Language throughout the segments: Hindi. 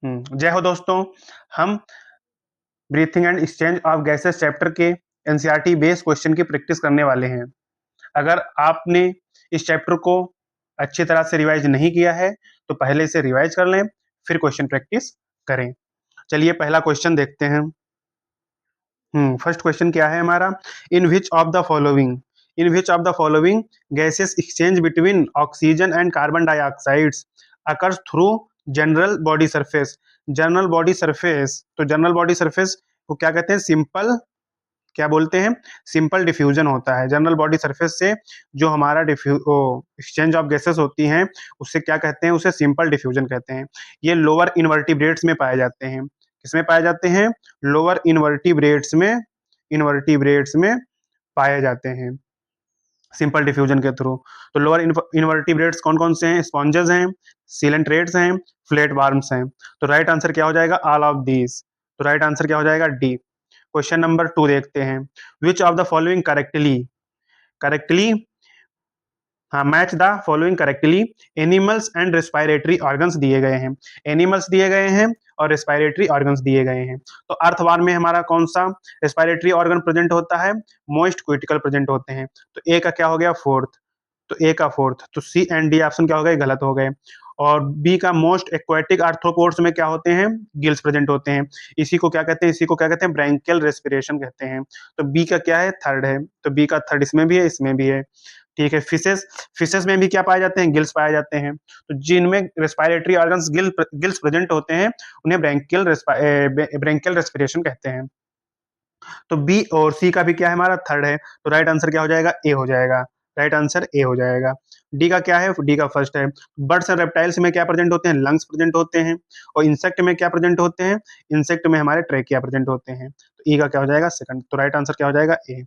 जय हो दोस्तों। हम breathing and exchange of gases chapter के एनसीईआरटी बेस्ड क्वेश्चन की प्रैक्टिस करने वाले हैं। अगर आपने इस चैप्टर को अच्छी तरह से रिवाइज नहीं किया है तो पहले से रिवाइज कर लें, फिर क्वेश्चन प्रैक्टिस करें। चलिए पहला क्वेश्चन देखते हैं। फर्स्ट क्वेश्चन क्या है हमारा? In which of the following gases exchange between oxygen and carbon dioxides occurs through general body surface. General body surface को क्या कहते हैं? सिंपल, क्या बोलते हैं? सिंपल डिफ्यूजन होता है। जनरल बॉडी सरफेस से जो हमारा एक्सचेंज ऑफ गैसेस होती हैं उससे क्या कहते हैं? उसे सिंपल डिफ्यूजन कहते हैं। ये लोअर इनवर्टिब्रेट्स में पाए जाते हैं। किसमें पाए जाते हैं? लोअर इनवर्टिब्रेट्स में पाए जाते हैं सिंपल डिफ्यूजन के थ्रू। तो लोअर इनवर्टिब्रेट्स कौन कौन से हैं? स्पॉन्जेस हैं, सीलेंट्रेट्स हैं, फ्लैट वार्म्स हैं। तो राइट आंसर क्या हो जाएगा? All of these. तो राइट आंसर क्या हो जाएगा? डी। क्वेश्चन नंबर 2 देखते हैं। Which of the following correctly हाँ, match the following correctly. Animals and respiratory organs दिए गए हैं, एनिमल्स दिए गए हैं और रेस्पिरेटरी ऑर्गन्स दिए गए हैं। तो अर्थवार में हमारा कौन सा रेस्पिरेटरी ऑर्गन प्रेजेंट होता है? मोस्ट क्रिटिकल प्रेजेंट होते हैं। तो ए का क्या हो गया? फोर्थ। तो सी एंड डी ऑप्शन क्या हो गए? गलत हो गए। और बी का मोस्ट एक्वाटिक आर्थ्रोपोड्स में क्या होते हैं? गिल्स प्रेजेंट होते हैं। इसी को क्या कहते हैं? ब्रैंकियल रेस्पिरेशन कहते हैं। तो बी का क्या है? थर्ड है। तो बी का थर्ड इसमें भी है, इसमें भी है। ठीक है। फिशेस में भी क्या पाए जाते हैं? गिल्स पाए जाते हैं। तो जिनमें रेस्पिरेटरी ऑर्गन्स गिल्स प्रेजेंट होते हैं उन्हें ब्रैंकियल रेस्पिरेशन कहते हैं। तो बी और सी का भी क्या है? हमारा थर्ड है। तो राइट आंसर क्या हो जाएगा? ए हो जाएगा। राइट आंसर ए हो जाएगा। डी का क्या है? डी का फर्स्ट है। बर्ड्स एंड रेप्टाइल्स में क्या प्रेजेंट होते हैं? लंग्स प्रेजेंट होते हैं। और इंसेक्ट में क्या प्रेजेंट होते हैं? इंसेक्ट में हमारे ट्रेकिया प्रेजेंट होते हैं। तो ई का क्या हो जाएगा? सेकंड। तो राइट आंसर क्या हो जाएगा? ए।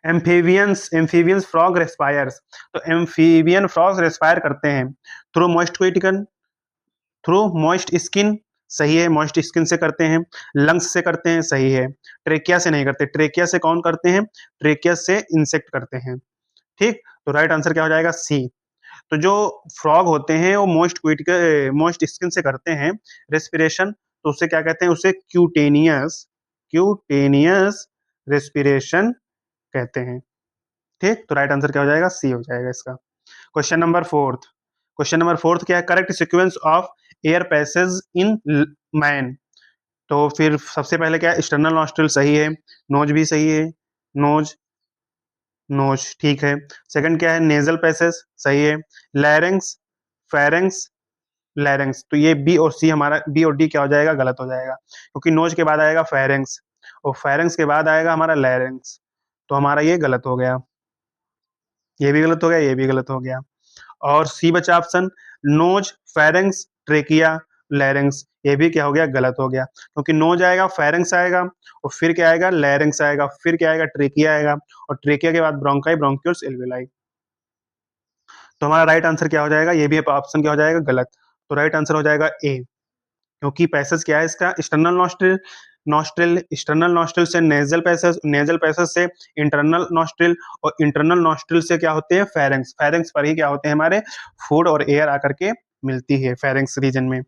Amphibians frog respires. तो एम्फीबियन फ्रॉग्स रेस्पायर करते हैं थ्रू मॉइस्ट स्किन। सही है, मॉइस्ट स्किन से करते हैं। लंग्स से करते हैं, सही है। ट्रेकिया से नहीं करते। ट्रेकिया से कौन करते हैं? ट्रेकिया से इंसेक्ट करते हैं। ठीक। तो राइट आंसर क्या हो जाएगा? सी। तो जो फ्रॉग होते हैं वो मोस्ट स्किन से करते हैं रेस्पिरेशन। तो उसे क्या कहते हैं? उसे क्यूटेनियस रेस्पिरेशन कहते हैं। ठीक। तो राइट आंसर क्या हो जाएगा? सी हो जाएगा इसका। क्वेश्चन नंबर फोर्थ क्या है? Correct sequence of air passage in man. तो फिर सबसे पहले क्या है? एक्सटर्नल नॉस्ट्रिल सही है। नोज भी सही है। नोज नोज ठीक है। सेकंड क्या है? नेजल पैसेज सही है। लैरिंग्स, फेरिंग्स, लैरिंग्स। तो ये बी और सी हमारा, बी और डी क्या हो जाएगा? गलत हो जाएगा, क्योंकि नोज के बाद आएगा फेरिंग्स और फेरिंग्स के बाद आएगा हमारा लैरिंग्स। तो हमारा ये गलत हो गया, ये भी गलत हो गया, ये भी गलत हो गया। और सी बचा option, nose, pharynx, trachea, larynx. ये भी क्या हो गया? गलत हो गया, क्योंकि नोज आएगा, फेरिंग्स आएगा और फिर क्या आएगा? लैरिंग्स आएगा, फिर क्या आएगा? ट्रेकिया आएगा और ट्रेकिया के बाद ब्रोंकाई, ब्रोंक्यूल्स, एल्वेलाई। तो हमारा राइट आंसर क्या हो जाएगा? ये भी ऑप्शन क्या हो जाएगा? गलत। तो राइट आंसर हो जाएगा ए, क्योंकि पैसेज क्या है इसका? External nostril. एक्सटर्नल नॉस्ट्रिल से नेजल पैसेज, नेजल पैसेज से इंटरनल नॉस्ट्रिल और इंटरनल नॉस्ट्रिल से क्या होते हैं? फेरिंग्स। फेरिंग्स पर ही क्या होते हैं? हमारे फूड और एयर आकर के मिलती है फेरिंग्स रीजन में।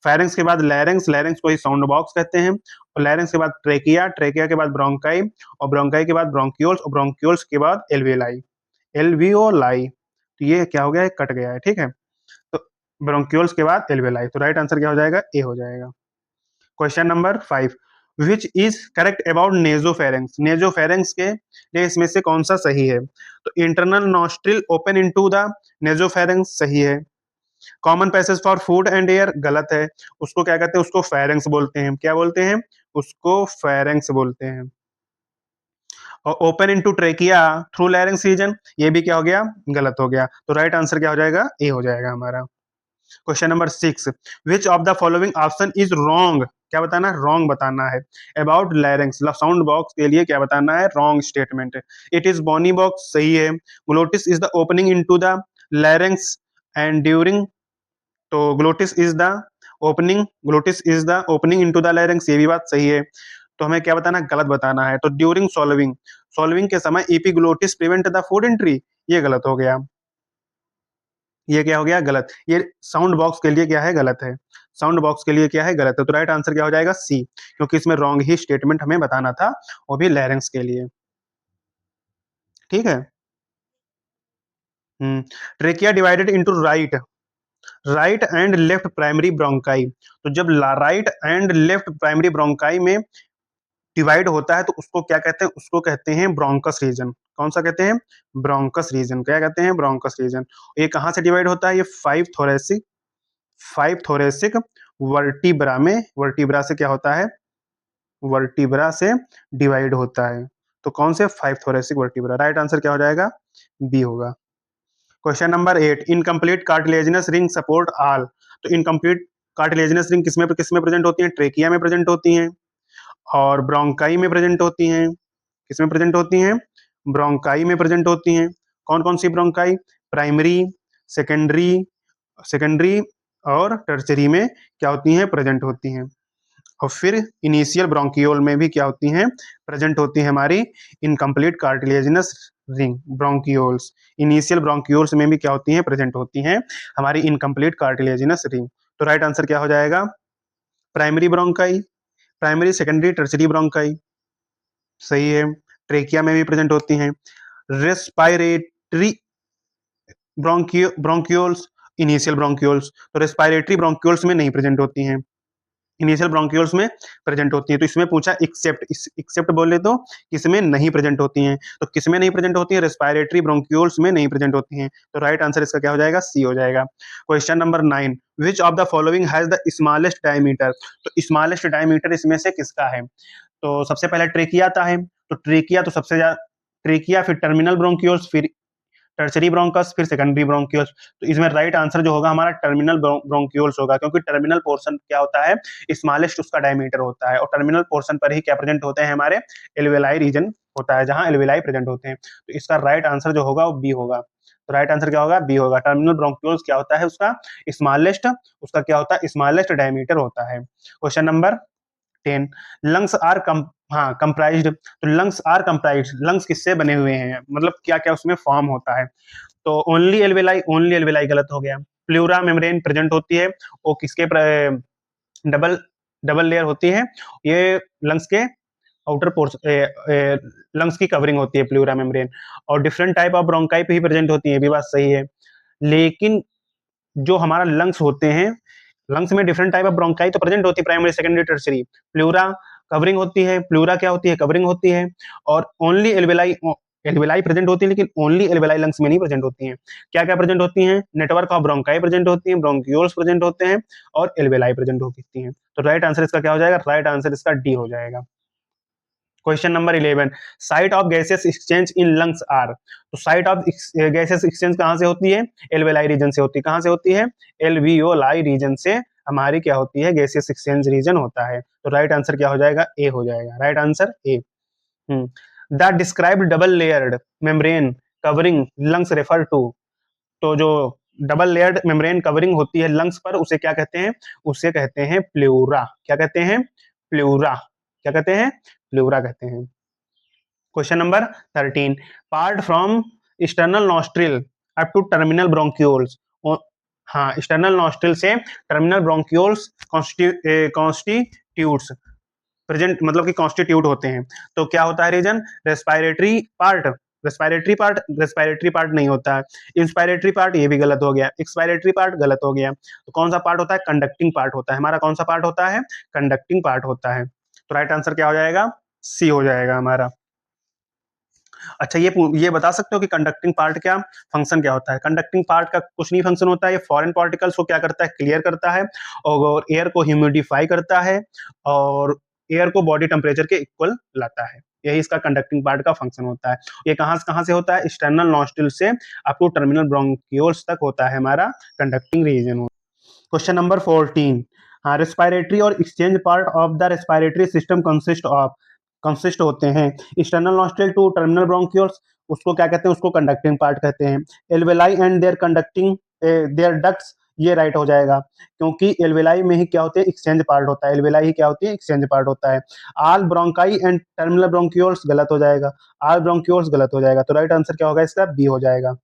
फेरिंग्स के बाद लैरिंग्स, लैरिंग्स को ही साउंड बॉक्स कहते हैं। और लैरिंग्स के बाद ट्रेकिया, ट्रेकिया के बाद ब्रोंकाई और ब्रोंकाई के बाद ब्रोंक्यूल्स और ब्रोंक्यूल्स के बाद एल्वियोलाई, एल्वियोलाई। तो ये क्या हो गया? ये कट गया है। ठीक है। तो ब्रोंक्यूल्स के बाद एल्वेलाई। तो राइट आंसर क्या हो जाएगा? ए हो जाएगा। Question number 5, which is correct about nasopharynx. Nasopharynx के लिए इसमें से कौन सा सही है? तो internal nostril open into the nasopharynx सही है। Common passage for food and air गलत है। उसको क्या कहते हैं? उसको फेरेंक्स बोलते हैं। क्या बोलते हैं? उसको फेरेंक्स बोलते हैं। और open into trachea through larynx region, ये भी क्या हो गया? गलत हो गया। तो राइट आंसर क्या हो जाएगा? ए हो जाएगा हमारा। Question number 6, which of the following option is wrong. क्या बताना है? रॉन्ग बताना है। अबाउट लैरिंग्स, साउंड बॉक्स के लिए क्या बताना है? Wrong statement. It is bony box सही है। Glottis is the opening into the larynx and during, तो glottis is the opening into the larynx, ये भी बात सही है। तो हमें क्या बताना है? गलत बताना है। तो ड्यूरिंग सॉल्विंग, सॉल्विंग के समय epiglottis prevent the food entry, ये गलत हो गया। ये क्या हो गया? गलत। ये साउंड बॉक्स के लिए क्या है? गलत है। साउंड बॉक्स के लिए क्या है? गलत है। तो राइट आंसर क्या हो जाएगा? सी, क्योंकि इसमें रॉन्ग ही स्टेटमेंट हमें बताना था, वो भी लैरिंग्स के लिए। ठीक है। Trachea divided into right and left primary bronchi. तो जब right and left primary bronchi में डिवाइड होता है तो उसको क्या कहते हैं? उसको कहते हैं ब्रोंकस रीजन। कौन सा कहते हैं? Bronchus region. क्या कहते हैं? Bronchus region. ये कहाँ से डिवाइड होता है? ये फाइव थोरेसिक वर्टिब्रा में, वर्टिब्रा से क्या होता है? वर्टिब्रा से डिवाइड होता है। तो कौन से? Five thoracic vertebra. Right answer क्या हो जाएगा? बी होगा। Question number 8, incomplete cartilaginous ring support all. तो इनकम्प्लीट कार्टिलेजिनस रिंग किसमें किसमें प्रेजेंट होती है? ट्रेकिया में प्रेजेंट होती हैं, और ब्रोंकाई में प्रेजेंट होती हैं। किसमें प्रेजेंट होती हैं? ब्रोंकाई में प्रेजेंट होती हैं। कौन कौन सी ब्रोंकाई? प्राइमरी, सेकेंडरी, सेकेंडरी और टर्चरी में क्या होती हैं? प्रेजेंट होती हैं। और फिर इनिशियल ब्रोंकियोल में भी क्या होती हैं? प्रेजेंट होती है हमारी incomplete cartilaginous ring bronchioles. Initial bronchioles में भी क्या होती हैं? प्रेजेंट होती हैं हमारी इनकम्प्लीट कार्टिलेजिनस रिंग। तो राइट आंसर क्या हो जाएगा? Primary bronchi, primary secondary tertiary bronchi. सही है। ट्रेकिया में भी प्रेजेंट होती हैं। Respiratory bronchioles, initial bronchioles. तो रेस्पायरेटरी ब्रोंक्योल्स में नहीं प्रेजेंट होती हैं, इनिशियल ब्रोंक्योल्स में प्रेजेंट होती है। तो इसमें पूछा एक्सेप्ट, एक्सेप्ट बोले तो किसमें नहीं प्रेजेंट होती हैं? तो किसमें नहीं प्रेजेंट होती है? रेस्पायरेटरी ब्रोंक्योल्स में नहीं प्रेजेंट होती हैं। तो राइट आंसर इसका क्या हो जाएगा? सी हो जाएगा। Question number 9, which of the following has the smallest diameter. तो स्मॉलेस्ट डायमीटर इसमें से किसका है? तो सबसे पहले ट्रेकिया आता है। तो ट्रेकिया तो सबसे ज्यादा, ट्रेकिया, फिर टर्मिनल ब्रोंक्योल्स, फिर टर्सरी ब्रोंकस, फिर सेकेंडरी ब्रोंक्यूल्स। तो इसमें राइट आंसर जो होगा हमारा टर्मिनल ब्रोंक्यूल्स होगा, क्योंकि टर्मिनल पोर्शन क्या होता है? स्मॉलेस्ट उसका डायमीटर होता है, और टर्मिनल पोर्शन पर ही क्या प्रेजेंट होते हैं? हमारे एल्वेलाई रीजन होता है, जहां एल्वेलाई प्रेजेंट होते हैं। तो इसका राइट आंसर जो होगा वो बी होगा। तो राइट आंसर क्या होगा? बी होगा। टर्मिनल ब्रोंक्यूल्स क्या होता है? उसका स्मॉलेस्ट, उसका क्या होता है? स्मॉलेस्ट डायमीटर होता है। क्वेश्चन नंबर 10, लंग्स आर कम, हाँ, कंप्राइज्ड। तो लंग्स आर कंप्राइज्ड, लंग्स किससे बने हुए हैं? मतलब क्या क्या उसमें फॉर्म होता है? तो ओनली एल्वेलाई, ओनली एल्वेलाई गलत हो गया। प्लूरा मेम्ब्रेन प्रेजेंट होती है, वो किसके डबल डबल लेयर होती है, ये लंग्स के आउटर पोर्शन, लंग्स की कवरिंग होती है प्लूरा मेम्ब्रेन। और डिफरेंट टाइप ऑफ ब्रोंकाई पे ही प्रेजेंट होती है, ये भी बात सही है। लेकिन जो हमारा लंग्स होते हैं, लंग्स में डिफरेंट टाइप ऑफ ब्रोंकाई तो प्रेजेंट होती है, primary secondary tertiary. Pleura covering होती है, प्लूरा क्या होती है? कवरिंग होती है। और ओनली एल्वेलाई, एल्वेलाई प्रेजेंट होती है, लेकिन ओनली एल्वेलाई लंग्स में नहीं प्रेजेंट होती हैं। क्या क्या प्रेजेंट होती हैं? नेटवर्क ऑफ ब्रोंकाई प्रेजेंट होती हैं, ब्रोंक्यूल्स प्रेजेंट होते हैं, और एल्वेलाई प्रेजेंट होती हैं। तो राइट आंसर इसका क्या हो जाएगा? राइट आंसर इसका डी हो जाएगा। Question number 11, site of gases exchange in lungs are. तो साइट ऑफ गैसेस एक्सचेंज कहाँ से होती है? एल्वेलाई रीजन से होती है। कहाँ से होती है? एल्वियोलाई रीजन से हमारी क्या होती है? गैसेस एक्सचेंज रीजन होता है। तो राइट आंसर क्या हो जाएगा? ए हो जाएगा। Right answer A. The describe double layered membrane covering lungs refer to. तो जो डबल लेयर्ड मेम्ब्रेन कवरिंग होती है लंग्स पर, उसे क्या कहते हैं? उसे कहते हैं प्लूरा। क्या कहते हैं? प्लूरा। क्या कहते हैं? प्लूरा कहते हैं। Question number 13, part from external nostril up to terminal bronchioles. हाँ, एक्सटर्नल नॉस्ट्रिल से टर्मिनल ब्रोंक्यूल्स कॉन्स्टिट्यूट्स प्रेजेंट, मतलब कि कॉन्स्टिट्यूट होते हैं। तो क्या होता है region? Respiratory part, respiratory part, respiratory part नहीं होता है। इंस्पायरेटरी पार्ट, ये भी गलत हो गया। एक्सपायरेटरी पार्ट गलत हो गया। तो कौन सा पार्ट होता है? कंडक्टिंग पार्ट होता है हमारा। कौन सा पार्ट होता है? कंडक्टिंग पार्ट होता है। तो राइट आंसर क्या हो जाएगा? सी हो जाएगा हमारा। अच्छा, ये बता सकते हो कि कंडक्टिंग पार्ट क्या फंक्शन क्या होता है? कंडक्टिंग पार्ट का कुछ नहीं फंक्शन होता है, ये फॉरेन पार्टिकल्स को क्या करता है? क्लियर करता है, और एयर को ह्यूमिडिफाई करता है, और एयर को बॉडी टेम्परेचर के इक्वल लाता है। यही इसका कंडक्टिंग पार्ट का फंक्शन होता है। ये कहाँ से होता है? एक्सटर्नल नॉस्ट्रिल से अप टू टर्मिनल ब्रोंक्यूल्स तक होता है हमारा कंडक्टिंग रीजन। क्वेश्चन नंबर 14, हाँ, रेस्पायरेटरी और exchange part of the respiratory system consist होते हैं external nostril to terminal bronchioles, उसको क्या कहते हैं? उसको कंडक्टिंग पार्ट कहते हैं। Alveoli and their conducting their ducts, ये राइट हो जाएगा, क्योंकि एल्वेलाई में ही क्या होते हैं? एक्सचेंज पार्ट होता है। एल्वेलाई ही क्या होती है? एक्सचेंज पार्ट होता है। आल ब्रोंकाई एंड टर्मिनल ब्रोंक्यूल्स गलत हो जाएगा। आल ब्रोंक्यूल्स गलत हो जाएगा। तो राइट आंसर क्या होगा इसका? बी हो जाएगा।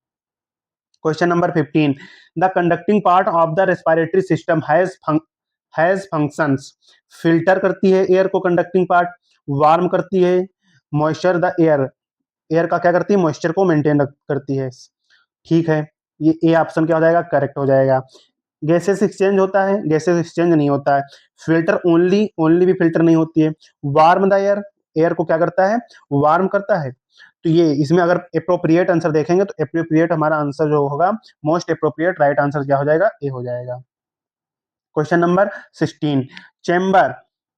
Question number 15, the conducting part of the respiratory system has functions. Filter करती है एयर को कंडक्टिंग पार्ट, वार्म करती है, मॉइस्चर द एयर, एयर का क्या करती है, मॉइस्चर को मेंटेन करती है। ठीक है, ये ए ऑप्शन क्या हो जाएगा, करेक्ट हो जाएगा। गैसेस एक्सचेंज होता है, गैसेस एक्सचेंज नहीं होता है। फिल्टर ओनली, ओनली भी फिल्टर नहीं होती है। वार्म द एयर, एयर को क्या करता है, वार्म करता है। तो ये इसमें अगर अप्रोप्रिएट आंसर देखेंगे तो अप्रोप्रिएट हमारा आंसर जो होगा, मोस्ट अप्रोप्रिएट राइट आंसर क्या हो जाएगा, ए हो जाएगा। Question number 16, chamber.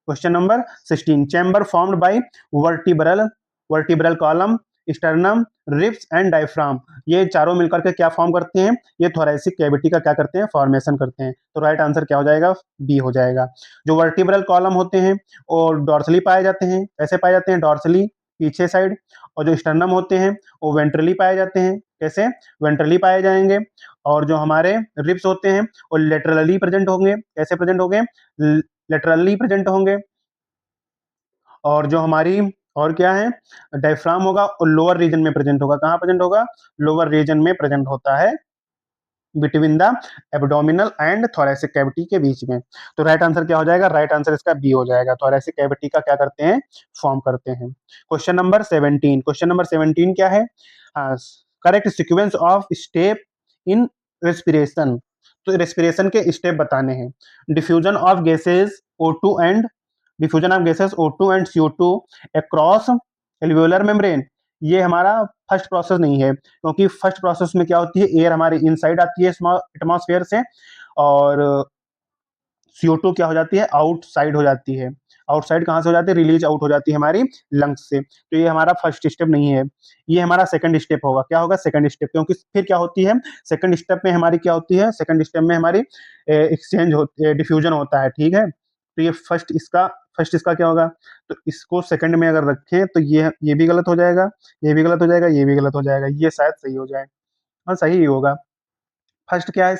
Question number 16, chamber formed by vertebral, vertebral column, sternum, ribs and diaphragm, ये चारों मिलकर के क्या फॉर्म करते हैं, ये थोरैसिक कैविटी का क्या करते हैं, फॉर्मेशन करते हैं। तो राइट आंसर क्या हो जाएगा, बी हो जाएगा। जो वर्टिब्रल कॉलम होते हैं और डॉर्सली पाए जाते हैं, कैसे पाए जाते हैं, डॉर्सली पीछे साइड, और जो स्टर्नम होते हैं वो वेंट्रली पाए जाते हैं, कैसे, वेंट्रली पाए जाएंगे। और जो हमारे रिब्स होते हैं वो लेटरली प्रेजेंट होंगे, कैसे प्रेजेंट होंगे, लेटरली प्रेजेंट होंगे। और जो हमारी, और क्या है, डायफ्राम होगा और लोअर रीजन में प्रेजेंट होगा, कहाँ प्रेजेंट होगा, लोअर रीजन में प्रेजेंट होता है, between the abdominal and thoracic cavity के बीच में। तो राइट आंसर क्या हो जाएगा, राइट आंसर इसका बी हो जाएगा, थोरैसिक कैविटी का क्या करते हैं, फॉर्म करते हैं। क्वेश्चन नंबर 17, क्वेश्चन नंबर 17 क्या है, correct sequence of step in respiration. तो रेस्पिरेशन के स्टेप बताने हैं। Diffusion of gases O2 and, diffusion of gases O2 and CO2 across alveolar membrane, ये हमारा फर्स्ट प्रोसेस नहीं है, क्योंकि फर्स्ट प्रोसेस में क्या होती है, एयर हमारे इनसाइड आती है एटमॉस्फेयर से, और CO2 क्या हो जाती है, आउटसाइड हो जाती है। आउटसाइड कहाँ से हो जाती है, रिलीज आउट हो जाती है हमारी लंग्स से। तो ये हमारा फर्स्ट स्टेप नहीं है, ये हमारा सेकंड स्टेप होगा। क्या होगा, सेकंड स्टेप, क्योंकि फिर क्या होती है, सेकंड स्टेप में हमारी क्या होती है, सेकंड स्टेप में हमारी एक्सचेंज डिफ्यूजन होता है, ठीक है। तो ये फर्स्ट इसका क्या होगा, तो इसको सेकंड में अगर रखें तो ये भी गलत हो जाएगा, ये भी गलत हो जाएगा, ये भी गलत हो जाएगा, ये शायद सही हो जाए, हाँ सही ही होगा। फर्स्ट क्या है,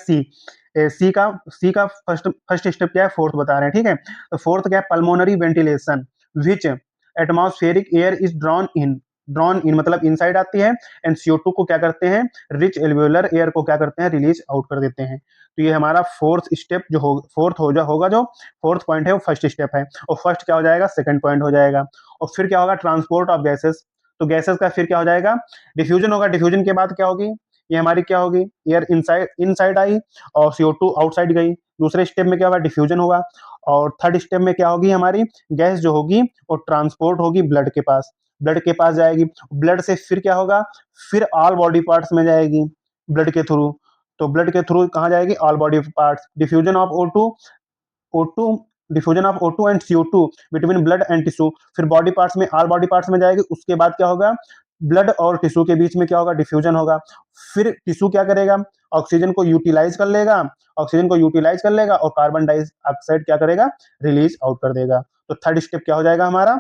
सी का फर्स्ट फर्स्ट स्टेप क्या है, फोर्थ बता रहे हैं, ठीक है। तो फोर्थ क्या है, pulmonary ventilation, which atmospheric air is drawn in मतलब इनसाइड आती है, एंड CO2 को क्या करते हैं, रिच एल्वियोलर एयर को क्या करते हैं, रिलीज आउट कर देते हैं। तो ये हमारा फोर्थ स्टेप जो होगा जो फोर्थ पॉइंट है वो फर्स्ट स्टेप है, और फर्स्ट क्या हो जाएगा, सेकंड पॉइंट हो जाएगा। और फिर क्या होगा, ट्रांसपोर्ट ऑफ गैसेस, तो गैसेस का फिर क्या हो जाएगा, डिफ्यूजन होगा, डिफ्यूजन के बाद क्या होगी, ये हमारी क्या होगी, एयर इनसाइड इनसाइड आई और CO2 आउटसाइड गई। दूसरे स्टेप में क्या होगा, डिफ्यूजन होगा। और थर्ड स्टेप में क्या होगी, हमारी गैस जो होगी वो ट्रांसपोर्ट होगी ब्लड के पास, ब्लड के पास जाएगी, ब्लड से फिर क्या होगा, फिर ऑल बॉडी पार्ट्स में जाएगी ब्लड के थ्रू। तो ब्लड के थ्रू कहाँ जाएगी, all body parts. Diffusion of O2 diffusion of O2 and CO2 between blood and tissue, फिर बॉडी पार्ट्स में, ऑल बॉडी पार्ट्स में जाएगी। उसके बाद क्या होगा, ब्लड और टिश्यू के बीच में क्या होगा, डिफ्यूजन होगा। फिर टिश्यू क्या करेगा, ऑक्सीजन को यूटिलाइज कर लेगा, ऑक्सीजन को यूटिलाइज कर लेगा और कार्बन डाइऑक्साइड क्या करेगा, रिलीज आउट कर देगा। तो थर्ड स्टेप क्या हो जाएगा हमारा,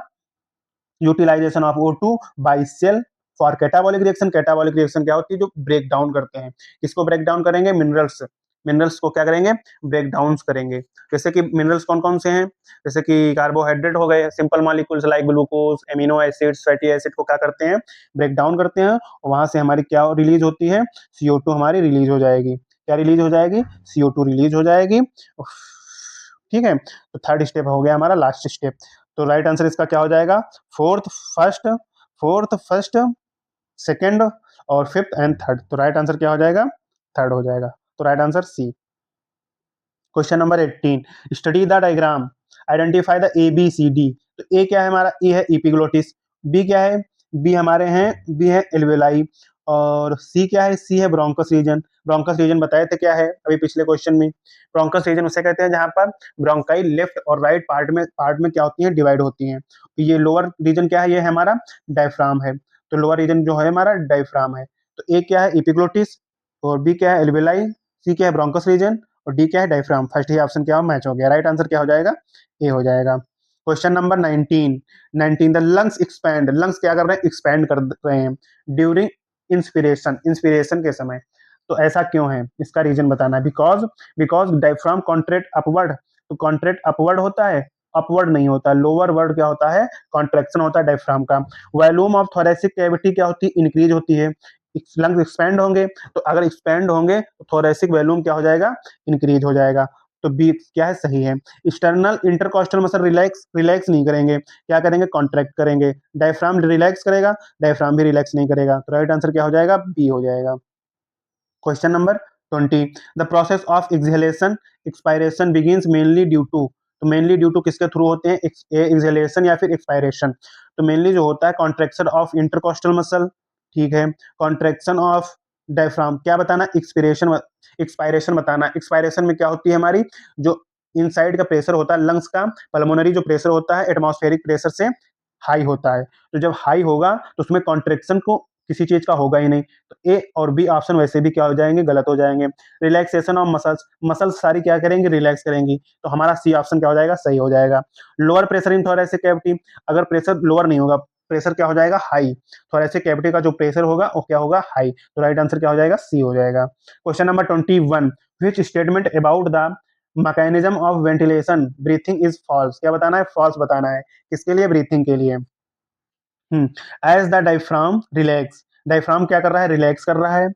utilisation of O2 by cell for catabolic reaction. Catabolic reaction क्या होती है, जो ब्रेक डाउन करते हैं, किसको ब्रेक डाउन करेंगे, मिनरल्स, मिनरल्स को क्या करेंगे, ब्रेक डाउन करेंगे। जैसे कि मिनरल्स कौन कौन से हैं, जैसे कि कार्बोहाइड्रेट हो गए, simple molecules like glucose, amino acids, fatty acid को क्या करते हैं, ब्रेक डाउन करते हैं, और वहां से हमारी क्या रिलीज होती है, CO2 हमारी रिलीज हो जाएगी। क्या रिलीज हो जाएगी, CO2 रिलीज हो जाएगी, ठीक है। तो थर्ड स्टेप हो गया हमारा लास्ट स्टेप। तो राइट आंसर इसका क्या हो जाएगा, फोर्थ फर्स्ट सेकंड और फिफ्थ एंड थर्ड। तो राइट आंसर क्या हो जाएगा, थर्ड हो जाएगा। तो right answer C. Question number 18, study the diagram, identify the ABCD। तो ए क्या है हमारा, ए है इपिग्लोटिस, बी क्या है, बी है एल्वेलाई, और सी क्या है, सी है ब्रोंकस रीजन। ब्रोंकस रीजन बताए थे क्या है अभी पिछले क्वेश्चन में, ब्रोंकस रीजन उसे कहते हैं जहां पर ब्रोंकाई लेफ्ट और राइट पार्ट में क्या होती है, डिवाइड होती हैं। तो ये लोअर रीजन क्या है, ये है हमारा डायफ्राम है। तो लोअर रीजन जो है हमारा डायफ्राम है। तो ए क्या है इपिग्लोटिस, और बी क्या है एल्वेलाई, सी क्या है ब्रोंकस रीजन, और डी क्या है डायफ्राम। फर्स्ट ही ऑप्शन क्या मैच हो गया, राइट आंसर क्या हो जाएगा, ए हो जाएगा। Question number 19, the lungs expand, lungs क्या कर रहे हैं, एक्सपैंड कर रहे हैं ड्यूरिंग इंस्पिरेशन के समय। तो ऐसा क्यों है, इसका रीजन बताना है। बिकॉज डायफ्राम कॉन्ट्रैक्ट अपवर्ड, तो कॉन्ट्रैक्ट अपवर्ड होता है, अपवर्ड नहीं होता, लोअर वर्ड क्या होता है, कॉन्ट्रैक्शन होता है डायफ्राम का। वॉल्यूम ऑफ थोरैसिक कैविटी क्या होती है, इंक्रीज होती है, लंग्स एक्सपैंड होंगे, तो अगर एक्सपैंड होंगे तो थोरेसिक वॉल्यूम क्या हो जाएगा, इंक्रीज हो जाएगा। तो बी क्या है, सही है। External intercostal muscle relax relax नहीं करेंगे, क्या करेंगे, कॉन्ट्रैक्ट करेंगे। डायफ्राम रिलैक्स करेगा, डायफ्राम भी रिलैक्स नहीं करेगा, तो राइट आंसर क्या हो जाएगा, बी हो जाएगा। Question number 20, the process of exhalation expiration begins mainly due to, तो मेनली ड्यू टू किसके थ्रू होते हैं, एक्सहेलेशन या फिर एक्सपायरेशन। तो मेनली जो होता है कॉन्ट्रैक्शन ऑफ इंटरकॉस्टल मसल, ठीक है, कॉन्ट्रैक्शन ऑफ डायफ्राम, क्या बताना, एक्सपिरेशन एक्सपायरेशन बताना। एक्सपायरेशन में क्या होती है हमारी, जो इनसाइड का प्रेशर होता है लंग्स का, पल्मोनरी जो प्रेशर होता है एटमॉस्फेरिक प्रेशर से हाई होता है, तो जब हाई होगा तो उसमें कॉन्ट्रेक्शन को किसी चीज का होगा ही नहीं, तो ए और बी ऑप्शन वैसे भी क्या हो जाएंगे, गलत हो जाएंगे। रिलैक्सेशन ऑफ मसल्स, मसल्स सारी क्या करेंगी, रिलैक्स करेंगी, तो हमारा सी ऑप्शन क्या हो जाएगा, सही हो जाएगा। Lower pressure in thoracic cavity, अगर प्रेशर लोअर नहीं होगा, प्रेशर क्या हो जाएगा, हाई, थोरेसिक कैविटी का जो प्रेशर होगा वो क्या होगा, हाई, तो राइट आंसर क्या हो जाएगा, सी हो जाएगा। Question number 21, which statement about the mechanism of ventilation breathing is false, क्या बताना है, फॉल्स बताना है, किसके लिए, ब्रीथिंग के लिए। As the diaphragm relax, diaphragm क्या कर रहा है, रिलैक्स कर रहा है।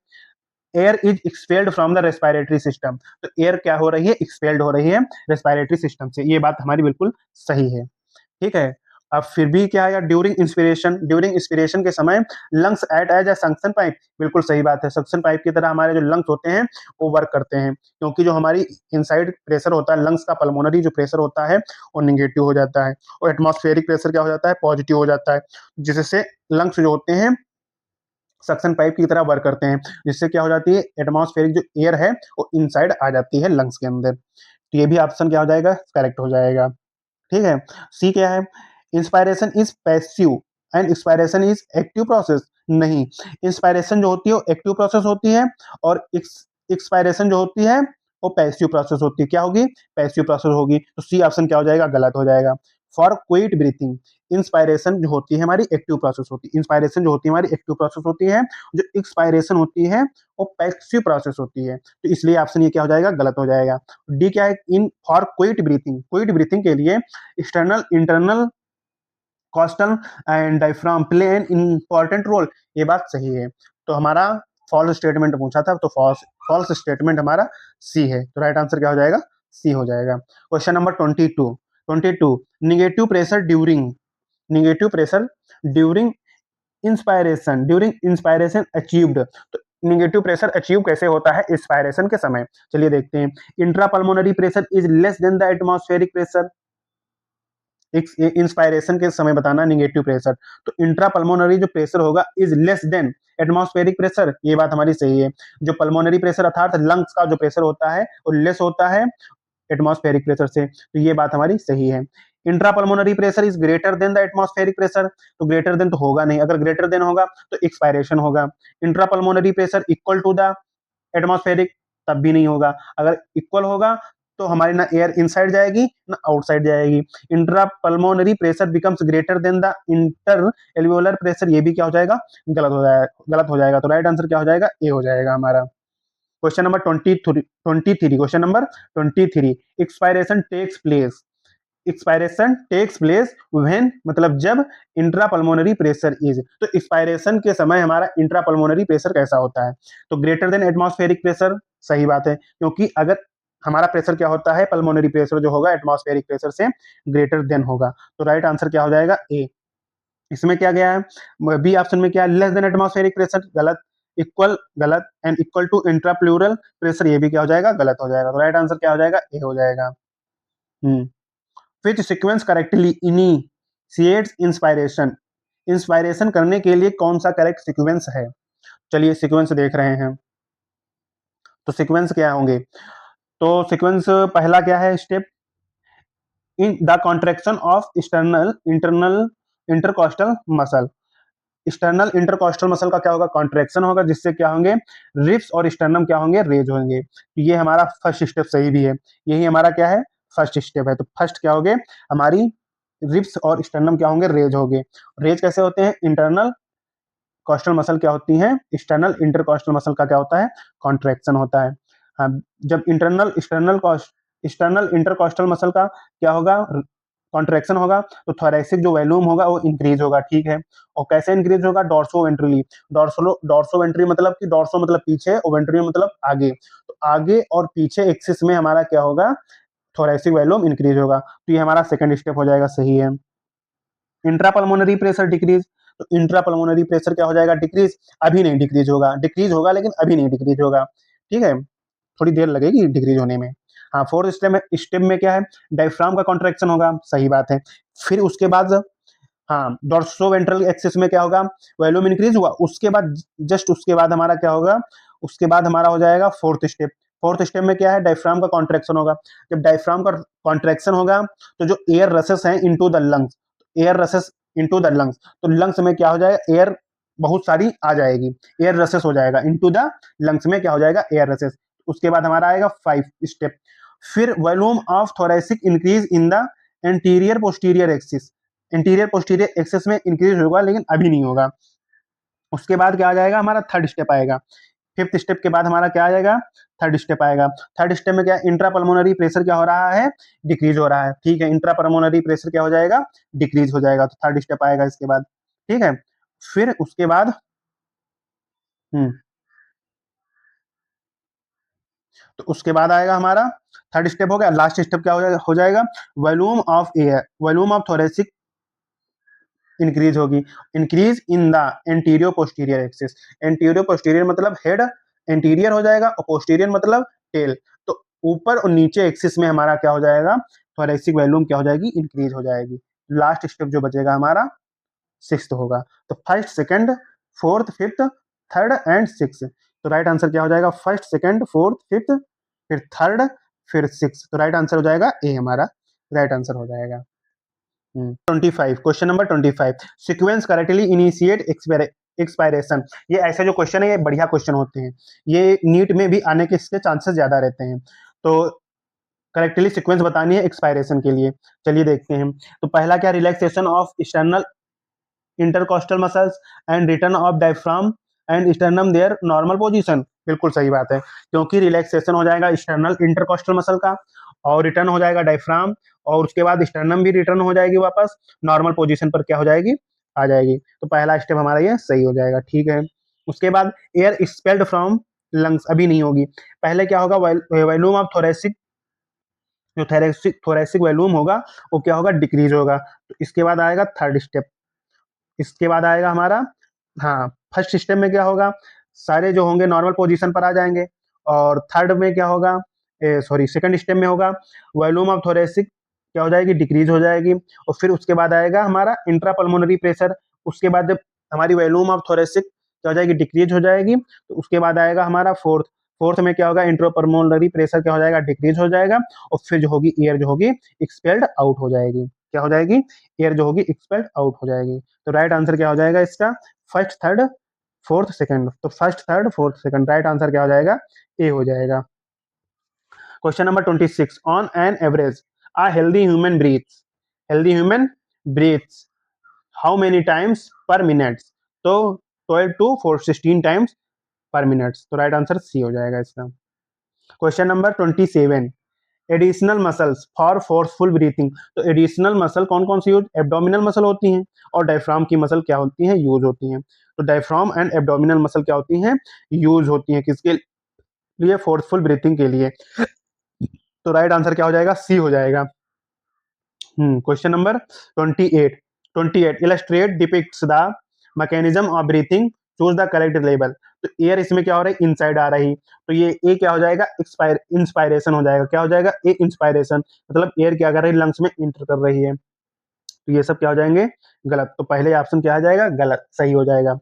Air is expelled from the respiratory system, तो एयर क्या हो रही है, एक्सपेल्ड हो रही है रेस्पिरेटरी सिस्टम से, ये बात हमारी बिल्कुल सही है, ठीक है। अब फिर भी क्या है, ड्यूरिंग इंस्पिरेशन, ड्यूरिंग इंस्पिरेशन के समय lungs act as a suction pipe, बिल्कुल सही बात है, सक्शन पाइप की तरह हमारे जो लंग्स होते हैं वो वर्क करते हैं, क्योंकि जो हमारी इनसाइड प्रेशर होता है लंग्स का, पल्मोनरी जो प्रेशर होता है वो निगेटिव हो जाता है, और एटमॉस्फेरिक प्रेशर क्या हो जाता है, पॉजिटिव हो जाता है, जिससे लंग्स जो होते हैं सक्शन पाइप की तरह वर्क करते हैं, जिससे क्या हो जाती है, एटमॉस्फेरिक जो एयर है वो इनसाइड आ जाती है लंग्स के अंदर, तो ये भी ऑप्शन क्या हो जाएगा, करेक्ट हो जाएगा, ठीक है। सी क्या है, inspiration is passive and expiration is active process, नहीं, इंस्पायरेशन जो होती है वो एक्टिव प्रोसेस होती है, और एक्सपायरेशन जो होती है वो पैसिव प्रोसेस होती है, क्या होगी, पैसिव प्रोसेस होगी, तो सी ऑप्शन क्या हो जाएगा, गलत हो जाएगा। फॉर क्विट ब्रीथिंग, इंस्पायरेशन जो होती है हमारी एक्टिव प्रोसेस होती है, इंस्पायरेशन जो होती है हमारी एक्टिव प्रोसेस होती है, जो एक्सपायरेशन होती है वो पैसिव प्रोसेस होती है, तो इसलिए ऑप्शन ये क्या हो जाएगा, गलत हो जाएगा। डी क्या है, इन फॉर क्विट ब्रीथिंग के लिए external internal costal and diaphragm play an important role, ये बात सही है, तो हमारा फॉल्स स्टेटमेंट पूछा था, तो फॉल्स फॉल्स स्टेटमेंट हमारा सी है, तो राइट आंसर क्या हो जाएगा, सी हो जाएगा। Question number 22, negative pressure during, negative pressure during inspiration achieved, तो निगेटिव प्रेशर अचीव कैसे होता है इंस्पायरेशन के समय, चलिए देखते हैं। Intra pulmonary pressure is less than the atmospheric pressure, inspiration के समय बताना निगेटिव प्रेशर, तो इंट्रा पल्मोनरी जो प्रेशर होगा is less than atmospheric pressure, ये बात हमारी सही है। जो पल्मोनरी प्रेशर अर्थात लंग्स का जो प्रेशर होता है वो लेस होता है एटमॉस्फेरिक प्रेशर से, तो ये बात हमारी सही है। Intra pulmonary pressure is greater than the atmospheric pressure, तो ग्रेटर देन तो होगा नहीं, अगर ग्रेटर देन होगा तो एक्सपायरेशन होगा। Intra pulmonary pressure equal to the atmospheric, तब भी नहीं होगा, अगर इक्वल होगा तो हमारी ना एयर इनसाइड जाएगी ना आउटसाइड जाएगी। Intra pulmonary pressure becomes greater than the inter alveolar pressure, ये भी क्या हो जाएगा, गलत हो जाएगा, तो राइट आंसर क्या हो जाएगा, ए हो जाएगा हमारा। Question number 23, question number 23, expiration takes place, expiration takes place when, मतलब जब इंट्रा पल्मोनरी प्रेशर इज, तो एक्सपायरेशन के समय हमारा इंट्रा पल्मोनरी प्रेशर कैसा होता है, तो ग्रेटर देन एटमॉस्फेरिक प्रेशर, सही बात है, क्योंकि अगर हमारा प्रेशर क्या होता है, पल्मोनरी प्रेशर जो होगा एटमॉस्फेरिक प्रेशर से ग्रेटर देन होगा, तो राइट आंसर क्या हो जाएगा, ए। इसमें क्या गया है, बी ऑप्शन में क्या है, लेस देन एटमॉस्फेरिक प्रेशर, गलत, इक्वल गलत, and equal to intra pleural pressure, ये भी क्या हो जाएगा, गलत हो जाएगा, तो राइट आंसर क्या हो जाएगा, ए हो जाएगा। विच sequence correctly initiates inspiration, inspiration करने के लिए कौन सा करेक्ट सीक्वेंस है, चलिए सीक्वेंस देख रहे हैं, तो सीक्वेंस क्या होंगे, तो सीक्वेंस पहला क्या है, step in the contraction of external internal intercostal muscle, external intercostal muscle का क्या होगा, कॉन्ट्रैक्शन होगा, जिससे क्या होंगे, रिब्स और स्टर्नम क्या होंगे, रेज होंगे, तो ये हमारा फर्स्ट स्टेप सही भी है, यही हमारा क्या है, फर्स्ट स्टेप है, तो फर्स्ट क्या होंगे, हमारी रिब्स और स्टर्नम क्या होंगे, रेज होंगे। रेज कैसे होते हैं, इंटरनल कॉस्टल मसल क्या होती है, एक्सटर्नल इंटरकॉस्टल मसल का क्या होता है, कॉन्ट्रैक्शन होता है। हाँ, जब इंटरनल एक्सटर्नल इंटरकॉस्टल मसल का क्या होगा, कॉन्ट्रैक्शन होगा तो थोरैसिक जो वॉल्यूम होगा वो इंक्रीज होगा, ठीक है। और कैसे इंक्रीज होगा? Dorso ventrally. डॉर्सो वेंट्री मतलब कि डॉर्सो मतलब पीछे और वेंट्री मतलब आगे, तो आगे और पीछे एक्सिस में हमारा क्या होगा? थोरैसिक वॉल्यूम इंक्रीज होगा। तो ये हमारा सेकंड स्टेप हो जाएगा, सही है। इंट्रापल्मोनरी प्रेशर डिक्रीज, तो इंट्रापल्मोनरी प्रेशर क्या हो जाएगा? डिक्रीज। अभी नहीं डिक्रीज होगा, डिक्रीज होगा लेकिन अभी नहीं डिक्रीज होगा, ठीक है, थोड़ी देर लगेगी डिक्रीज होने में। हाँ, फोर्थ स्टेप में क्या है? डायफ्राम का कॉन्ट्रैक्शन होगा, सही बात है। फिर उसके बाद हाँ, डॉर्सोवेंट्रल एक्सिस में क्या होगा? वॉल्यूम इंक्रीज हुआ, उसके बाद जस्ट उसके बाद हमारा क्या होगा? उसके बाद हमारा हो जाएगा फोर्थ स्टेप। फोर्थ स्टेप में क्या है? डायफ्राम का कॉन्ट्रैक्शन होगा। जब डायफ्राम का कॉन्ट्रैक्शन होगा तो जो एयर रसेस हैं into the lungs, air रसेस into the lungs, तो लंग्स में क्या हो जाएगा? एयर बहुत सारी आ जाएगी, एयर रसेस हो जाएगा इनटू द लंग्स में, क्या हो जाएगा? एयर रसेस। उसके बाद हमारा आएगा फाइव स्टेप। फिर volume of thoracic increase in the anterior posterior axis, interior posterior access में इंक्रीज होगा लेकिन अभी नहीं होगा। उसके बाद क्या आ जाएगा? हमारा थर्ड स्टेप आएगा। फिफ्थ स्टेप के बाद हमारा क्या आ जाएगा? थर्ड स्टेप आएगा। थर्ड स्टेप में क्या? इंट्रापल्मोनरी प्रेशर क्या हो रहा है? डिक्रीज हो रहा है, ठीक है। इंट्रापल्मोनरी प्रेशर क्या हो जाएगा? डिक्रीज हो जाएगा, तो थर्ड स्टेप आएगा इसके बाद, ठीक है। फिर उसके बाद हम्म तो उसके बाद आएगा हमारा थर्ड स्टेप हो गया। लास्ट स्टेप क्या हो जाएगा? Volume of air, volume of thoracic increase होगी, increase in the anterior posterior axis. Anterior posterior मतलब हेड, एंटीरियर हो जाएगा, और पोस्टीरियर मतलब टेल। तो ऊपर और नीचे एक्सिस में हमारा क्या हो जाएगा? थोरेसिक वॉल्यूम क्या हो जाएगी? इंक्रीज हो जाएगी। लास्ट स्टेप जो बचेगा हमारा सिक्स्थ होगा। तो first, second, fourth, fifth, third and six. तो राइट आंसर क्या हो जाएगा? फर्स्ट, सेकंड, फोर्थ, फिफ्थ, फिर थर्ड, फिर सिक्स। तो राइट आंसर हो जाएगा ए, हमारा राइट आंसर हो जाएगा। 25, question number 25, sequence correctly initiate expiration. ये ऐसे जो क्वेश्चन है ये बढ़िया क्वेश्चन होते हैं, ये नीट में भी आने के इसके चांसेस ज्यादा रहते हैं। तो करेक्टली सीक्वेंस बतानी है एक्सपायरेशन के लिए, चलिए देखते हैं। तो पहला क्या? Relaxation of external intercostal muscles and return of diaphragm and sternum there normal position. बिल्कुल सही बात है, क्योंकि रिलैक्सेशन हो जाएगा एक्सटर्नल इंटरकोस्टल मसल का, और रिटर्न हो जाएगा डायफ्राम, और उसके बाद स्टर्नम भी रिटर्न हो जाएगी वापस नॉर्मल पोजीशन पर, क्या हो जाएगी? आ जाएगी। तो पहला स्टेप हमारा ये सही हो जाएगा, ठीक है। उसके बाद एयर एक्सपेल्ड फ्रॉम लंग्स, अभी नहीं होगी। पहले क्या होगा? वॉल्यूम ऑफ थोरेसिक, जो थोरेसिक वॉल्यूम होगा वो क्या होगा? डिक्रीज होगा। तो इसके बाद आएगा थर्ड स्टेप। इसके बाद आएगा हमारा, हाँ, फर्स्ट स्टेप में क्या होगा? सारे जो होंगे नॉर्मल पोजीशन पर आ जाएंगे। और थर्ड में क्या होगा? सॉरी, सेकंड स्टेप में होगा वॉल्यूम ऑफ थोरेसिक क्या हो जाएगी? डिक्रीज हो जाएगी। और फिर उसके बाद आएगा हमारा इंट्रापल्मोनरी प्रेशर। उसके बाद जब हमारी वॉल्यूम ऑफ थोरेसिक क्या हो जाएगी? डिक्रीज हो जाएगी। तो उसके बाद आएगा हमारा फोर्थ। फोर्थ में क्या होगा? इंट्रापल्मोनरी प्रेशर क्या हो जाएगा? डिक्रीज हो जाएगा। और फिर जो होगी एयर जो होगी एक्सपेल्ड आउट हो जाएगी, क्या हो जाएगी? एयर जो होगी एक्सपेल्ड आउट हो जाएगी। तो राइट आंसर क्या हो जाएगा इसका? First, third, fourth, second. तो first, third, fourth, second, right answer क्या हो जाएगा? ए हो जाएगा। Question number 26, on an average a healthy human breathes how many times per minute? तो 12 टू 16 टाइम्स पर मिनट। तो राइट आंसर सी हो जाएगा इसका। Question number 27, additional muscles for forceful breathing. तो एडिशनल मसल कौन कौन सी यूज? एब्डोमिनल मसल होती हैं, और डायफ्राम की मसल क्या होती हैं? यूज होती हैं। तो डायफ्राम एंड एब्डोमिनल मसल क्या होती हैं? यूज होती हैं, किसके लिए? फोर्सफुल ब्रीथिंग के लिए। तो राइट आंसर क्या हो जाएगा? सी हो जाएगा। Question number 28, 28, illustrate depicts the mechanism of breathing, choose the correct label. तो एयर इसमें क्या हो रहा है? इनसाइड आ रही, तो ये ए क्या हो जाएगा? इंस्पायरेशन हो जाएगा। क्या हो जाएगा? ए इंस्पायरेशन, मतलब एयर क्या कर रही है? लंग्स में इंटर कर रही है। तो ये सब क्या हो जाएंगे? गलत। तो पहले ऑप्शन क्या आ जाएगा? गलत, सही हो जाएगा।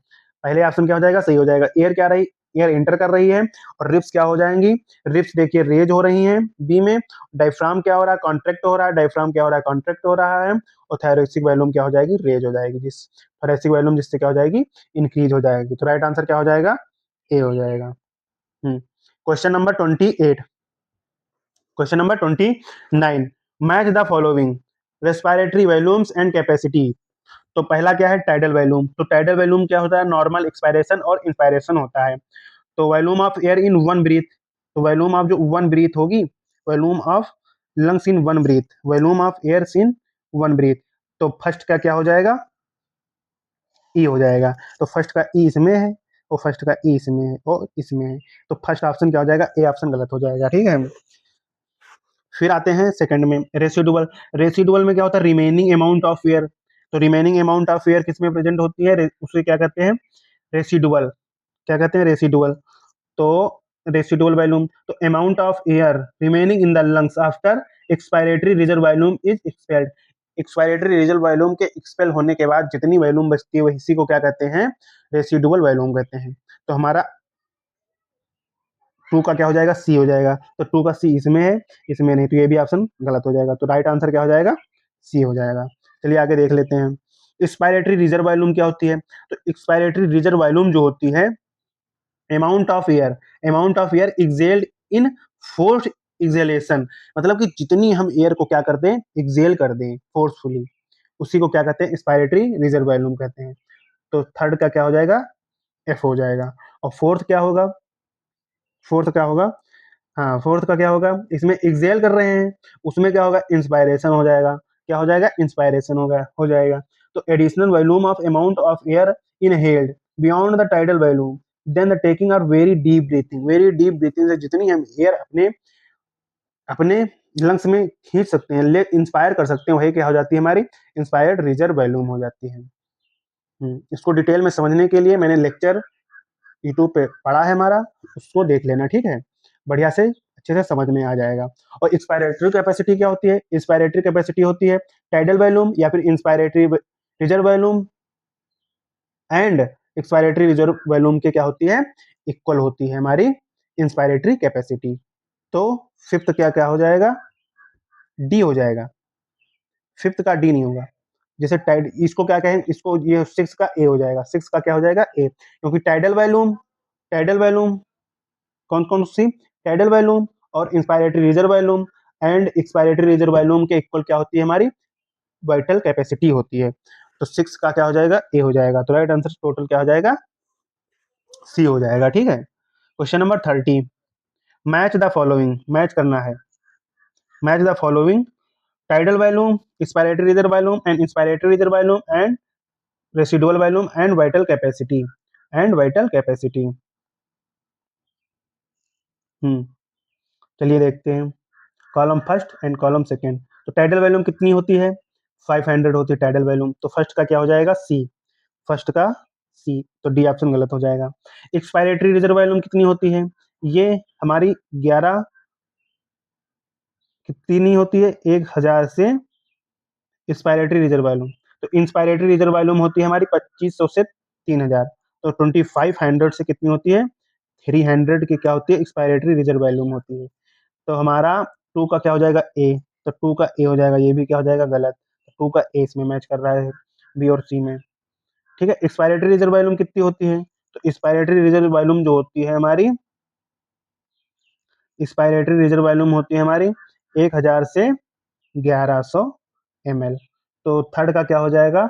पहले ऑप्शन क्या हो जाएगा? सही हो जाएगा। एयर क्या रही? एयर इंटर कर रही है। और रिप्स क्या हो जाएंगी? रिप्स देखिए रेज हो रही हैं बी में। डायफ्राम क्या हो रहा है? कॉन्ट्रैक्ट हो रहा है। डायफ्राम क्या हो रहा है? कॉन्ट्रैक्ट हो रहा है। और थोरैसिक वॉल्यूम क्या हो जाएगी? रेज हो जाएगी, जिस थोरैसिक वॉल्यूम जिससे क्या हो जाएगी? इंक्रीज हो जाएगी। तो राइट आंसर क्या हो जाएगा? ए हो जाएगा। Question number 28, question number 29, match the following respiratory volumes and capacity. तो पहला क्या है? Tidal volume. तो टाइडल वॉल्यूम क्या होता है? नॉर्मल एक्सपायरेशन और इंस्पायरेशन होता है। तो volume of air in one breath, तो वॉल्यूम ऑफ जो वन ब्रीथ होगी, volume of lungs in one breath, volume of air in one breath. तो फर्स्ट का क्या हो जाएगा, ई हो जाएगा। तो फर्स्ट का ई इसमें है और फर्स्ट का ई इसमें है और इसमें है, तो फर्स्ट ऑप्शन क्या हो जाएगा, ए ऑप्शन गलत हो जाएगा, ठीक है। फिर आते हैं सेकंड में, रेसिडुअल। रेसिडुअल में क्या होता है, रिमेनिंग अमाउंट ऑफ एयर। तो रिमेनिंग अमाउंट ऑफ एयर किस में प्रेजेंट होती है, उसे क्या कहते हैं, रेसिडुअल। क्या कहते हैं, रेसिडुअल। तो रेसिडुअल वॉल्यूम, तो amount of air remaining in the lungs after expiratory reserve volume is expelled. Expiratory reserve volume के एक्सपेल होने के बाद जितनी वॉल्यूम बचती है वह इसी को क्या कहते हैं, रेसिडुअल वॉल्यूम कहते हैं। तो हमारा टू का क्या हो जाएगा, सी हो जाएगा। तो टू का सी इसमें है, इसमें नहीं, तो ये भी ऑप्शन गलत हो जाएगा। तो राइट आंसर क्या हो जाएगा, सी हो जाएगा। चलिए आगे देख लेते हैं, एक्सपायरेटरी रिजर्व वॉल्यूम क्या होती है। तो एक्सपायरेटरी रिजर्व वॉल्यूम जो होती है, amount of air, amount of air excelled in force acceleration, मतलब कि जितनी हम एयर को क्या कर दें, एक्सेल कर दें फोर्सफुली, उसी को क्या कहते हैं, एक्सपायरेटरी रिजर्व वॉल्यूम कहते हैं। तो थर्ड का क्या हो जाएगा, एफ हो जाएगा। और फोर्थ क्या होगा, फोर्थ क्या होगा, हाँ फोर्थ का क्या होगा, इसमें एक्सेल कर रहे हैं, उसमें क्या होगा, इंस्पायरेशन हो जाएगा। क्या हो जाएगा, इंस्पायरेशन हो जाएगा। तो additional volume of amount of air inhaled beyond the tidal volume, then the taking are very deep breathing. Very deep breathing से जितनी हम एयर अपने अपने लंग्स में खींच सकते हैं, ले इंस्पायर कर सकते हैं, वही क्या हो जाती है, हमारी इंस्पायर्ड रिजर्व वॉल्यूम हो जाती है। इसको डिटेल में समझने के लिए मैंने लेक्चर यूट्यूब पे पढ़ा है हमारा, उसको देख लेना, ठीक है, बढ़िया से अच्छे से समझ में आ जाएगा। और इंस्पायरेटरी कैपेसिटी क्या होती है, इंस्पायरेटरी कैपेसिटी होती है टाइडल वॉल्यूम या फिर inspiratory reserve volume and expiratory reserve volume के क्या होती है, इक्वल होती है हमारी इंस्पायरेटरी कैपेसिटी। तो फिफ्थ क्या क्या हो जाएगा, डी हो जाएगा। फिफ्थ का डी नहीं होगा, जैसे टाइड, इसको क्या कहें, इसको ये सिक्स का ए हो जाएगा, सिक्स का क्या हो जाएगा, ए, क्योंकि टाइडल वॉल्यूम, टाइडल वॉल्यूम कौन कौन सी, टाइडल वॉल्यूम और inspiratory reserve volume and expiratory reserve volume के इक्वल क्या होती है, हमारी वाइटल कैपेसिटी होती है। तो सिक्स का क्या हो जाएगा, ए हो जाएगा। तो राइट आंसर टोटल क्या हो जाएगा, सी हो जाएगा, ठीक है। Question number 30, match the following, match करना है, match the following tidal volume, expiratory reserve volume and inspiratory reserve volume and residual volume and vital capacity, and vital capacity. चलिए देखते हैं, column first and column second. तो टाइडल वॉल्यूम कितनी होती है, 500 होती है टाइडल वॉल्यूम। तो फर्स्ट का क्या हो जाएगा, सी, फर्स्ट का सी, तो डी ऑप्शन गलत हो जाएगा। एक्सपायरेटरी रिजर्व वॉल्यूम कितनी होती है, ये हमारी 11 कितनी होती है, 1000 से इंस्पायरेटरी रिजर्व वॉल्यूम। तो इंस्पायरेटरी रिजर्व वॉल्यूम होती है हमारी 2500 से 3000। तो 2500 से कितनी होती है, 300 की क्या होती है, एक्सपायरेटरी रिजर्व वॉल्यूम होती है। तो हमारा टू का क्या हो जाएगा, ए, तो टू का ए हो जाएगा, ये भी क्या हो जाएगा, गलत। टू का ए इसमें मैच कर रहा है, बी और सी में, ठीक है। एक्सपायरेटरी रिजर्व वॉल्यूम कितनी होती है, तो एक्सपायरेटरी रिजर्व वॉल्यूम जो होती है हमारी, एक्सपायरेटरी रिजर्व वॉल्यूम होती है हमारी 1000 से 1100 ml। तो थर्ड का क्या हो जाएगा,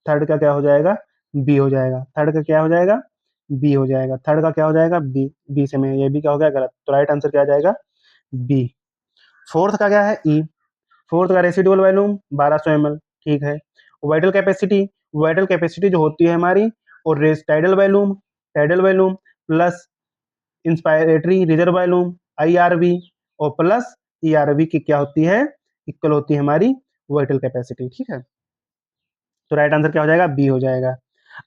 थर्ड का क्या हो जाएगा, बी हो जाएगा। थर्ड का क्या हो जाएगा, बी हो जाएगा। थर्ड का क्या हो जाएगा, बी, बी से में ये भी क्या हो गया, गलत। तो राइट आंसर क्या आ जाएगा, बी। फोर्थ का क्या है, ई। फोर्थ का रेसिडुअल वॉल्यूम 1200 ml, ठीक है। वाइटल कैपेसिटी, वाइटल कैपेसिटी जो होती है हमारी, और रेस tidal volume, tidal volume plus inspiratory reserve volume IRV और प्लस ERV की क्या होती है, इक्वल होती है हमारी वाइटल कैपेसिटी, ठीक है। तो राइट आंसर क्या हो जाएगा, बी हो जाएगा।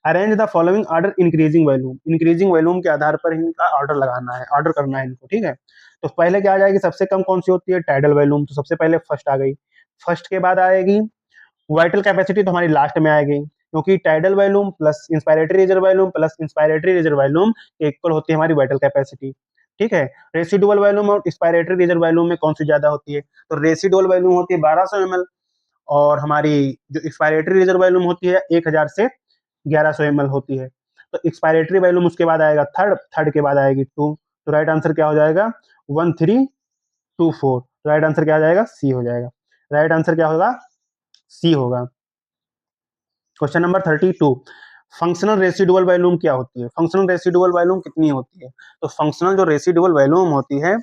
Arrange the following order increasing volume, increasing volume के आधार पर इनका ऑर्डर लगाना है, ऑर्डर करना है इनको, ठीक है। तो पहले क्या आ जाएगी, सबसे कम कौन सी होती है, टाइडल वॉल्यूम, तो सबसे पहले फर्स्ट आ गई। फर्स्ट के बाद आएगी वाइटल कैपेसिटी, तो हमारी लास्ट में आएगी, क्योंकि tidal volume plus inspiratory reserve volume plus inspiratory reserve volume equal होती है हमारी वाइटल कैपेसिटी, ठीक है। रेसिडुअल वॉल्यूम और इंस्पायरेटरी रिजर्व वॉल्यूम में कौन सी ज्यादा होती है, तो रेसिडुअल वॉल्यूम होती है 1200 ml, और हमारी जो एक्सपायरेटरी रिजर्व वॉल्यूम होती है 1000 से 1100 ml होती है। तो एक्सपायरेटरी वॉल्यूम उसके बाद आएगा थर्ड, थर्ड के बाद आएगी टू। तो राइट आंसर क्या हो जाएगा, 1324। राइट आंसर क्या हो जाएगा, सी हो जाएगा। राइट आंसर क्या होगा, सी होगा। Question number 32, functional residual volume क्या होती है, फंक्शनल रेसिडुअल वॉल्यूम कितनी होती है। तो फंक्शनल जो रेसिडुअल वॉल्यूम होती है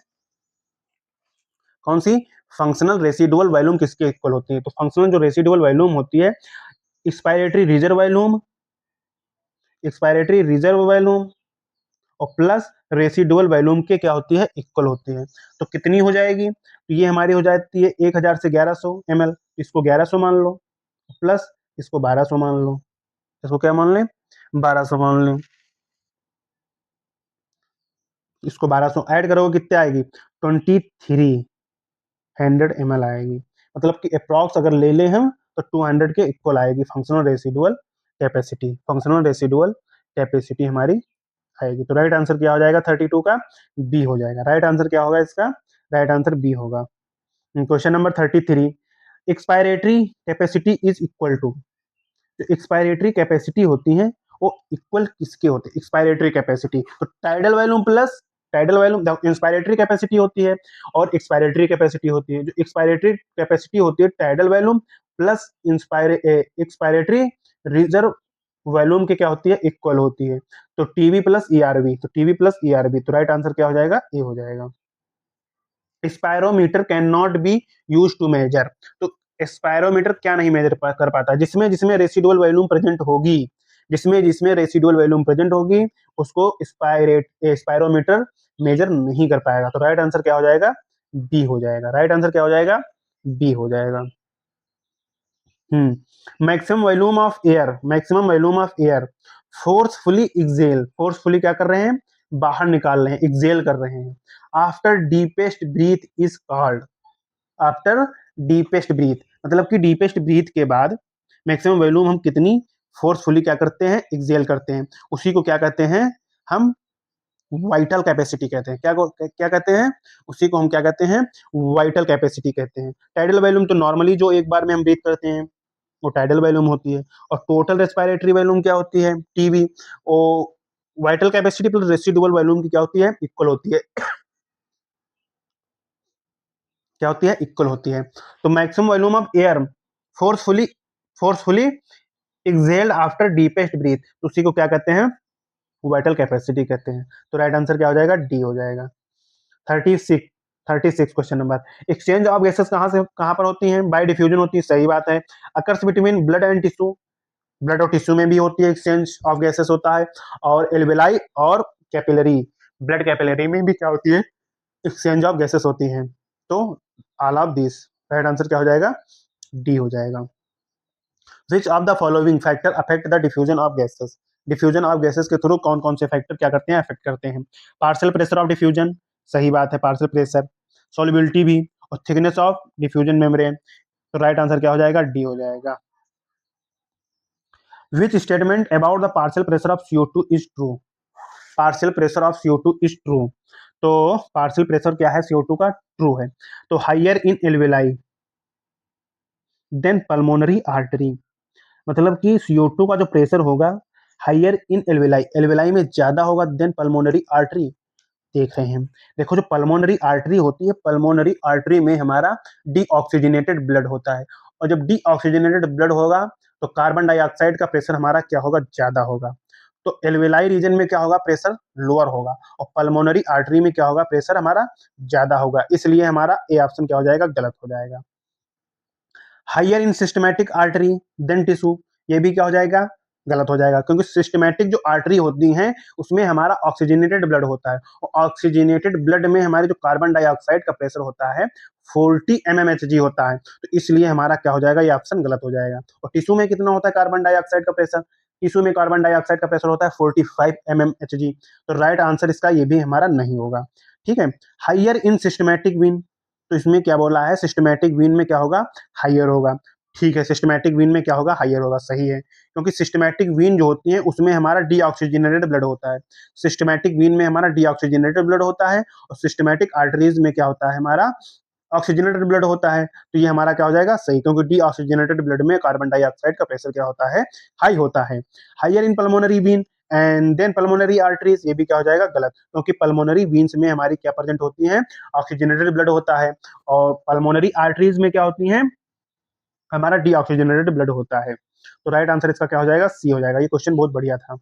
कौन सी, फंक्शनल रेसिडुअल वॉल्यूम किसके इक्वल होती है? तो फंक्शनल जो रेसिडुअल वॉल्यूम होती है, expiratory reserve volume, expiratory reserve volume और प्लस रेसिडुअल वॉल्यूम के क्या होती है? इक्वल होती है। तो कितनी हो जाएगी? तो ये हमारी हो जाती है 1000 से 1100 ml, इसको 1100 मान लो, प्लस इसको 1200 मान लो, इसको क्या मान लें? 1200 मान लें। इसको 1200 ऐड करोगे कितने आएगी? 2300 ml आएगी। मतलब कि अप्रॉक्स अगर ले लें हम तो 200 के इक्वल आएगी functional residual capacity. Functional residual capacity हमारी आएगी। तो राइट आंसर क्या हो जाएगा? 32 का बी हो जाएगा। राइट आंसर क्या होगा इसका? राइट आंसर बी होगा। Question number 33, expiratory capacity is equal to, जो एक्सपायरेटरी कैपेसिटी होती है वो इक्वल किसके होते हैं? एक्सपायरेटरी कैपेसिटी तो tidal volume plus tidal volume, inspiratory capacity होती है और एक्सपायरेटरी कैपेसिटी होती है। जो एक्सपायरेटरी कैपेसिटी होती है tidal volume plus expiratory reserve volume के क्या होती है? इक्वल होती है। तो टीवी प्लस ईआरवी, तो टीवी प्लस ईआरवी, तो राइट आंसर क्या हो जाएगा? ए हो जाएगा। Spirometer can not be use to measure, तो स्पायरोमीटर क्या नहीं मेजर कर पाता? जिसमें जिसमें रेसिडुअल वॉल्यूम प्रेजेंट होगी, जिसमें जिसमें रेसिडुअल वॉल्यूम प्रेजेंट होगी उसको स्पायरोमीटर मेजर नहीं कर पाएगा। तो राइट आंसर क्या हो जाएगा? बी हो जाएगा। राइट आंसर क्या हो जाएगा? बी हो जाएगा। Maximum volume of air, maximum volume of air forcefully exhale, forcefully क्या कर रहे हैं? बाहर निकाल रहे हैं, एक्सेल कर रहे हैं। After deepest breath is called, after deepest breath, मतलब कि डीपेस्ट ब्रीथ के बाद मैक्सिमम वॉल्यूम हम कितनी फोर्सफुली क्या करते हैं? एक्सेल करते हैं। उसी को क्या कहते हैं हम? वाइटल कैपेसिटी कहते हैं। क्या क्या कहते हैं? उसी को हम क्या कहते हैं? वाइटल कैपेसिटी कहते हैं। टाइडल वॉल्यूम तो नॉर्मली जो एक बार में हम ब्रीथ करते हैं वो टाइडल वॉल्यूम होती है, और टोटल रेस्पिरेटरी वॉल्यूम क्या होती है? टीवी। और vital capacity plus residual volume की क्या होती है? इक्वल होती है। क्या होती है? इक्वल होती है। तो maximum volume of air forcefully forcefully exhaled after deepest breath, तो उसी को क्या कहते हैं? वाइटल कैपेसिटी कहते हैं। तो राइट आंसर क्या हो जाएगा? डी हो जाएगा। 36, 36 question number, exchange of gases कहाँ से कहाँ पर होती हैं? बाय डिफ्यूजन होती है, सही बात है। Occurs between blood and tissue, blood और टिश्यू में भी होती है एक्सचेंज ऑफ गैसेस होता है। और एल्वेलाई और कैपिलरी, ब्लड कैपिलरी में भी क्या होती है? एक्सचेंज ऑफ गैसेस होती हैं। तो all of this, right answer क्या हो जाएगा? डी हो जाएगा। विच of the following factor affect the diffusion of gases, diffusion of gases के थ्रू कौन कौन से फैक्टर क्या करते हैं? अफेक्ट करते हैं। पार्शियल प्रेशर ऑफ डिफ्यूजन, सही बात है, पार्शियल प्रेशर। सॉल्युबिलिटी भी, और थिकनेस ऑफ डिफ्यूजन मेम्ब्रेन। तो राइट आंसर क्या हो जाएगा? डी हो जाएगा। विच statement about the partial pressure of CO2 is true, partial pressure of CO2 is true, तो पार्शियल प्रेशर क्या है CO2 का? ट्रू है। तो हाइयर इन एल्वेलाई देन पल्मोनरी आर्टरी, मतलब कि CO2 का जो प्रेशर होगा हाइयर इन एल्वेलाई, एल्वेलाई में ज्यादा होगा देन पल्मोनरी आर्टरी। देख रहे हैं, देखो जो पल्मोनरी आर्टरी होती है, पल्मोनरी आर्टरी में हमारा डीऑक्सीजनेटेड ब्लड होता है, और जब डीऑक्सीजनेटेड ब्लड होगा तो कार्बन डाइऑक्साइड का प्रेशर हमारा क्या होगा? ज्यादा होगा। तो एल्वेलाई रीजन में क्या होगा? प्रेशर लोअर होगा, और पल्मोनरी आर्टरी में क्या होगा? प्रेशर हमारा ज्यादा होगा। इसलिए हमारा ए ऑप्शन क्या हो जाएगा? गलत हो जाएगा। Higher in systematic artery than tissue, ये भी क्या हो जाएगा? गलत हो जाएगा, क्योंकि सिस्टमैटिक जो आर्टरी होती हैं उसमें हमारा ऑक्सीजनेटेड ब्लड होता है, और ऑक्सीजनेटेड ब्लड में हमारे जो कार्बन डाइऑक्साइड का प्रेशर होता है 40 mmHg होता है। तो इसलिए हमारा क्या हो जाएगा? ये ऑप्शन गलत हो जाएगा। और टिश्यू में कितना होता है कार्बन डाइऑक्साइड का प्रेशर? टिश्यू में कार्बन डाइऑक्साइड का प्रेशर होता है 45 mmHg। तो राइट आंसर इसका ये भी हमारा नहीं होगा। ठीक है। हाइयर इन सिस्टमैटिक विन, तो इसमें क्या बोला है? सिस्टमैटिक वीन में क्या होगा? हाइयर होगा। ठीक है, सिस्टमैटिक वीन में क्या होगा? हाइयर होगा, सही है। क्योंकि सिस्टमैटिक वीन जो होती है उसमें हमारा डीऑक्सीजनेटेड ब्लड होता है, सिस्टमैटिक वीन में हमारा डीऑक्सीजनेटेड ब्लड होता है, और सिस्टमैटिक आर्टरीज में क्या होता है? हमारा ऑक्सीजनेटेड ब्लड होता है। तो ये हमारा क्या हो जाएगा? सही, क्योंकि डीऑक्सीजनेटेड ब्लड में कार्बन डाइऑक्साइड का प्रेशर क्या होता है? हाई होता है। Higher in pulmonary vein and than pulmonary arteries, ये भी क्या हो जाएगा? गलत, क्योंकि पल्मोनरी वीन्स में हमारी क्या प्रेजेंट होती है? ऑक्सीजनेटेड ब्लड होता है, और पल्मोनरी आर्टरीज में क्या होती है? हमारा डीऑक्सीजनेटेड ब्लड होता है। तो राइट आंसर इसका क्या हो जाएगा? सी हो जाएगा। ये क्वेश्चन बहुत बढ़िया था।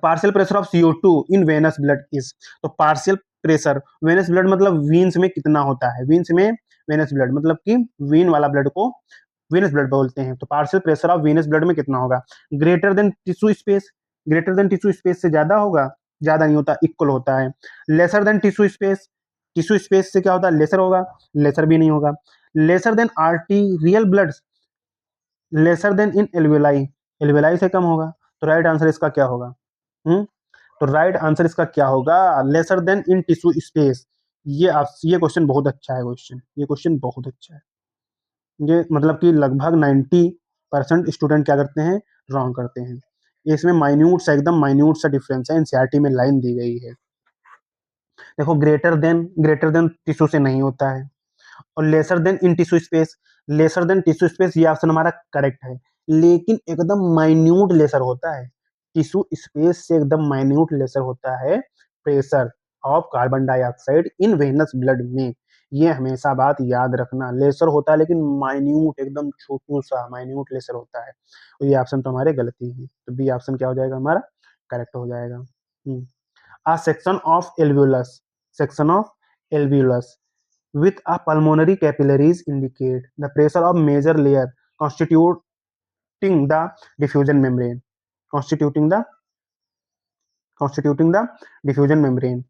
Partial pressure of CO2 in venous blood is, तो पार्शियल प्रेशर वेनस ब्लड मतलब वीन्स में कितना होता है? वीन्स में वेनस ब्लड, मतलब कि वीन वाला ब्लड को वेनस ब्लड बोलते हैं। तो partial pressure of venous blood में कितना होगा? Greater than tissue space, greater than tissue space से ज्यादा होगा? ज्यादा नहीं होता, इक्वल होता है। Lesser than tissue space, tissue space से क्या होता है? लेसर होगा, लेसर भी नहीं होगा। Lesser than arterial blood, lesser than in alveoli, alveoli से कम होगा। तो राइट आंसर इसका क्या होगा? हम्म तो राइट आंसर इसका क्या होगा? Lesser than in tissue space. ये क्वेश्चन बहुत अच्छा है, ये क्वेश्चन बहुत अच्छा है। ये मतलब कि लगभग 90% स्टूडेंट क्या करते हैं? रॉन्ग करते हैं। इसमें माइन्यूट सा, एकदम माइन्यूट सा डिफरेंस है, एनसीईआरटी में लाइन दी गई है। देखो, ग्रेटर देन टिश्यू से नहीं होता है, और laser than in tissue space, lesser than tissue space, ये ऑप्शन हमारा करेक्ट है। लेकिन एकदम माइन्यूट लेसर होता है, टिश्यू स्पेस से एकदम माइन्यूट लेसर होता है pressure of carbon dioxide in venous blood में। ये हमेशा बात याद रखना, लेसर होता है लेकिन माइन्यूट, एकदम छोटू सा माइन्यूट लेसर होता है। तो ये ऑप्शन तो हमारे गलती है, तो बी ऑप्शन क्या हो जाएगा हमारा? करेक्ट हो जाएगा। A section of alveolus, section of alveolus with a pulmonary capillaries indicate the pressure of major layer constituting the diffusion membrane, constituting the constituting the diffusion membrane।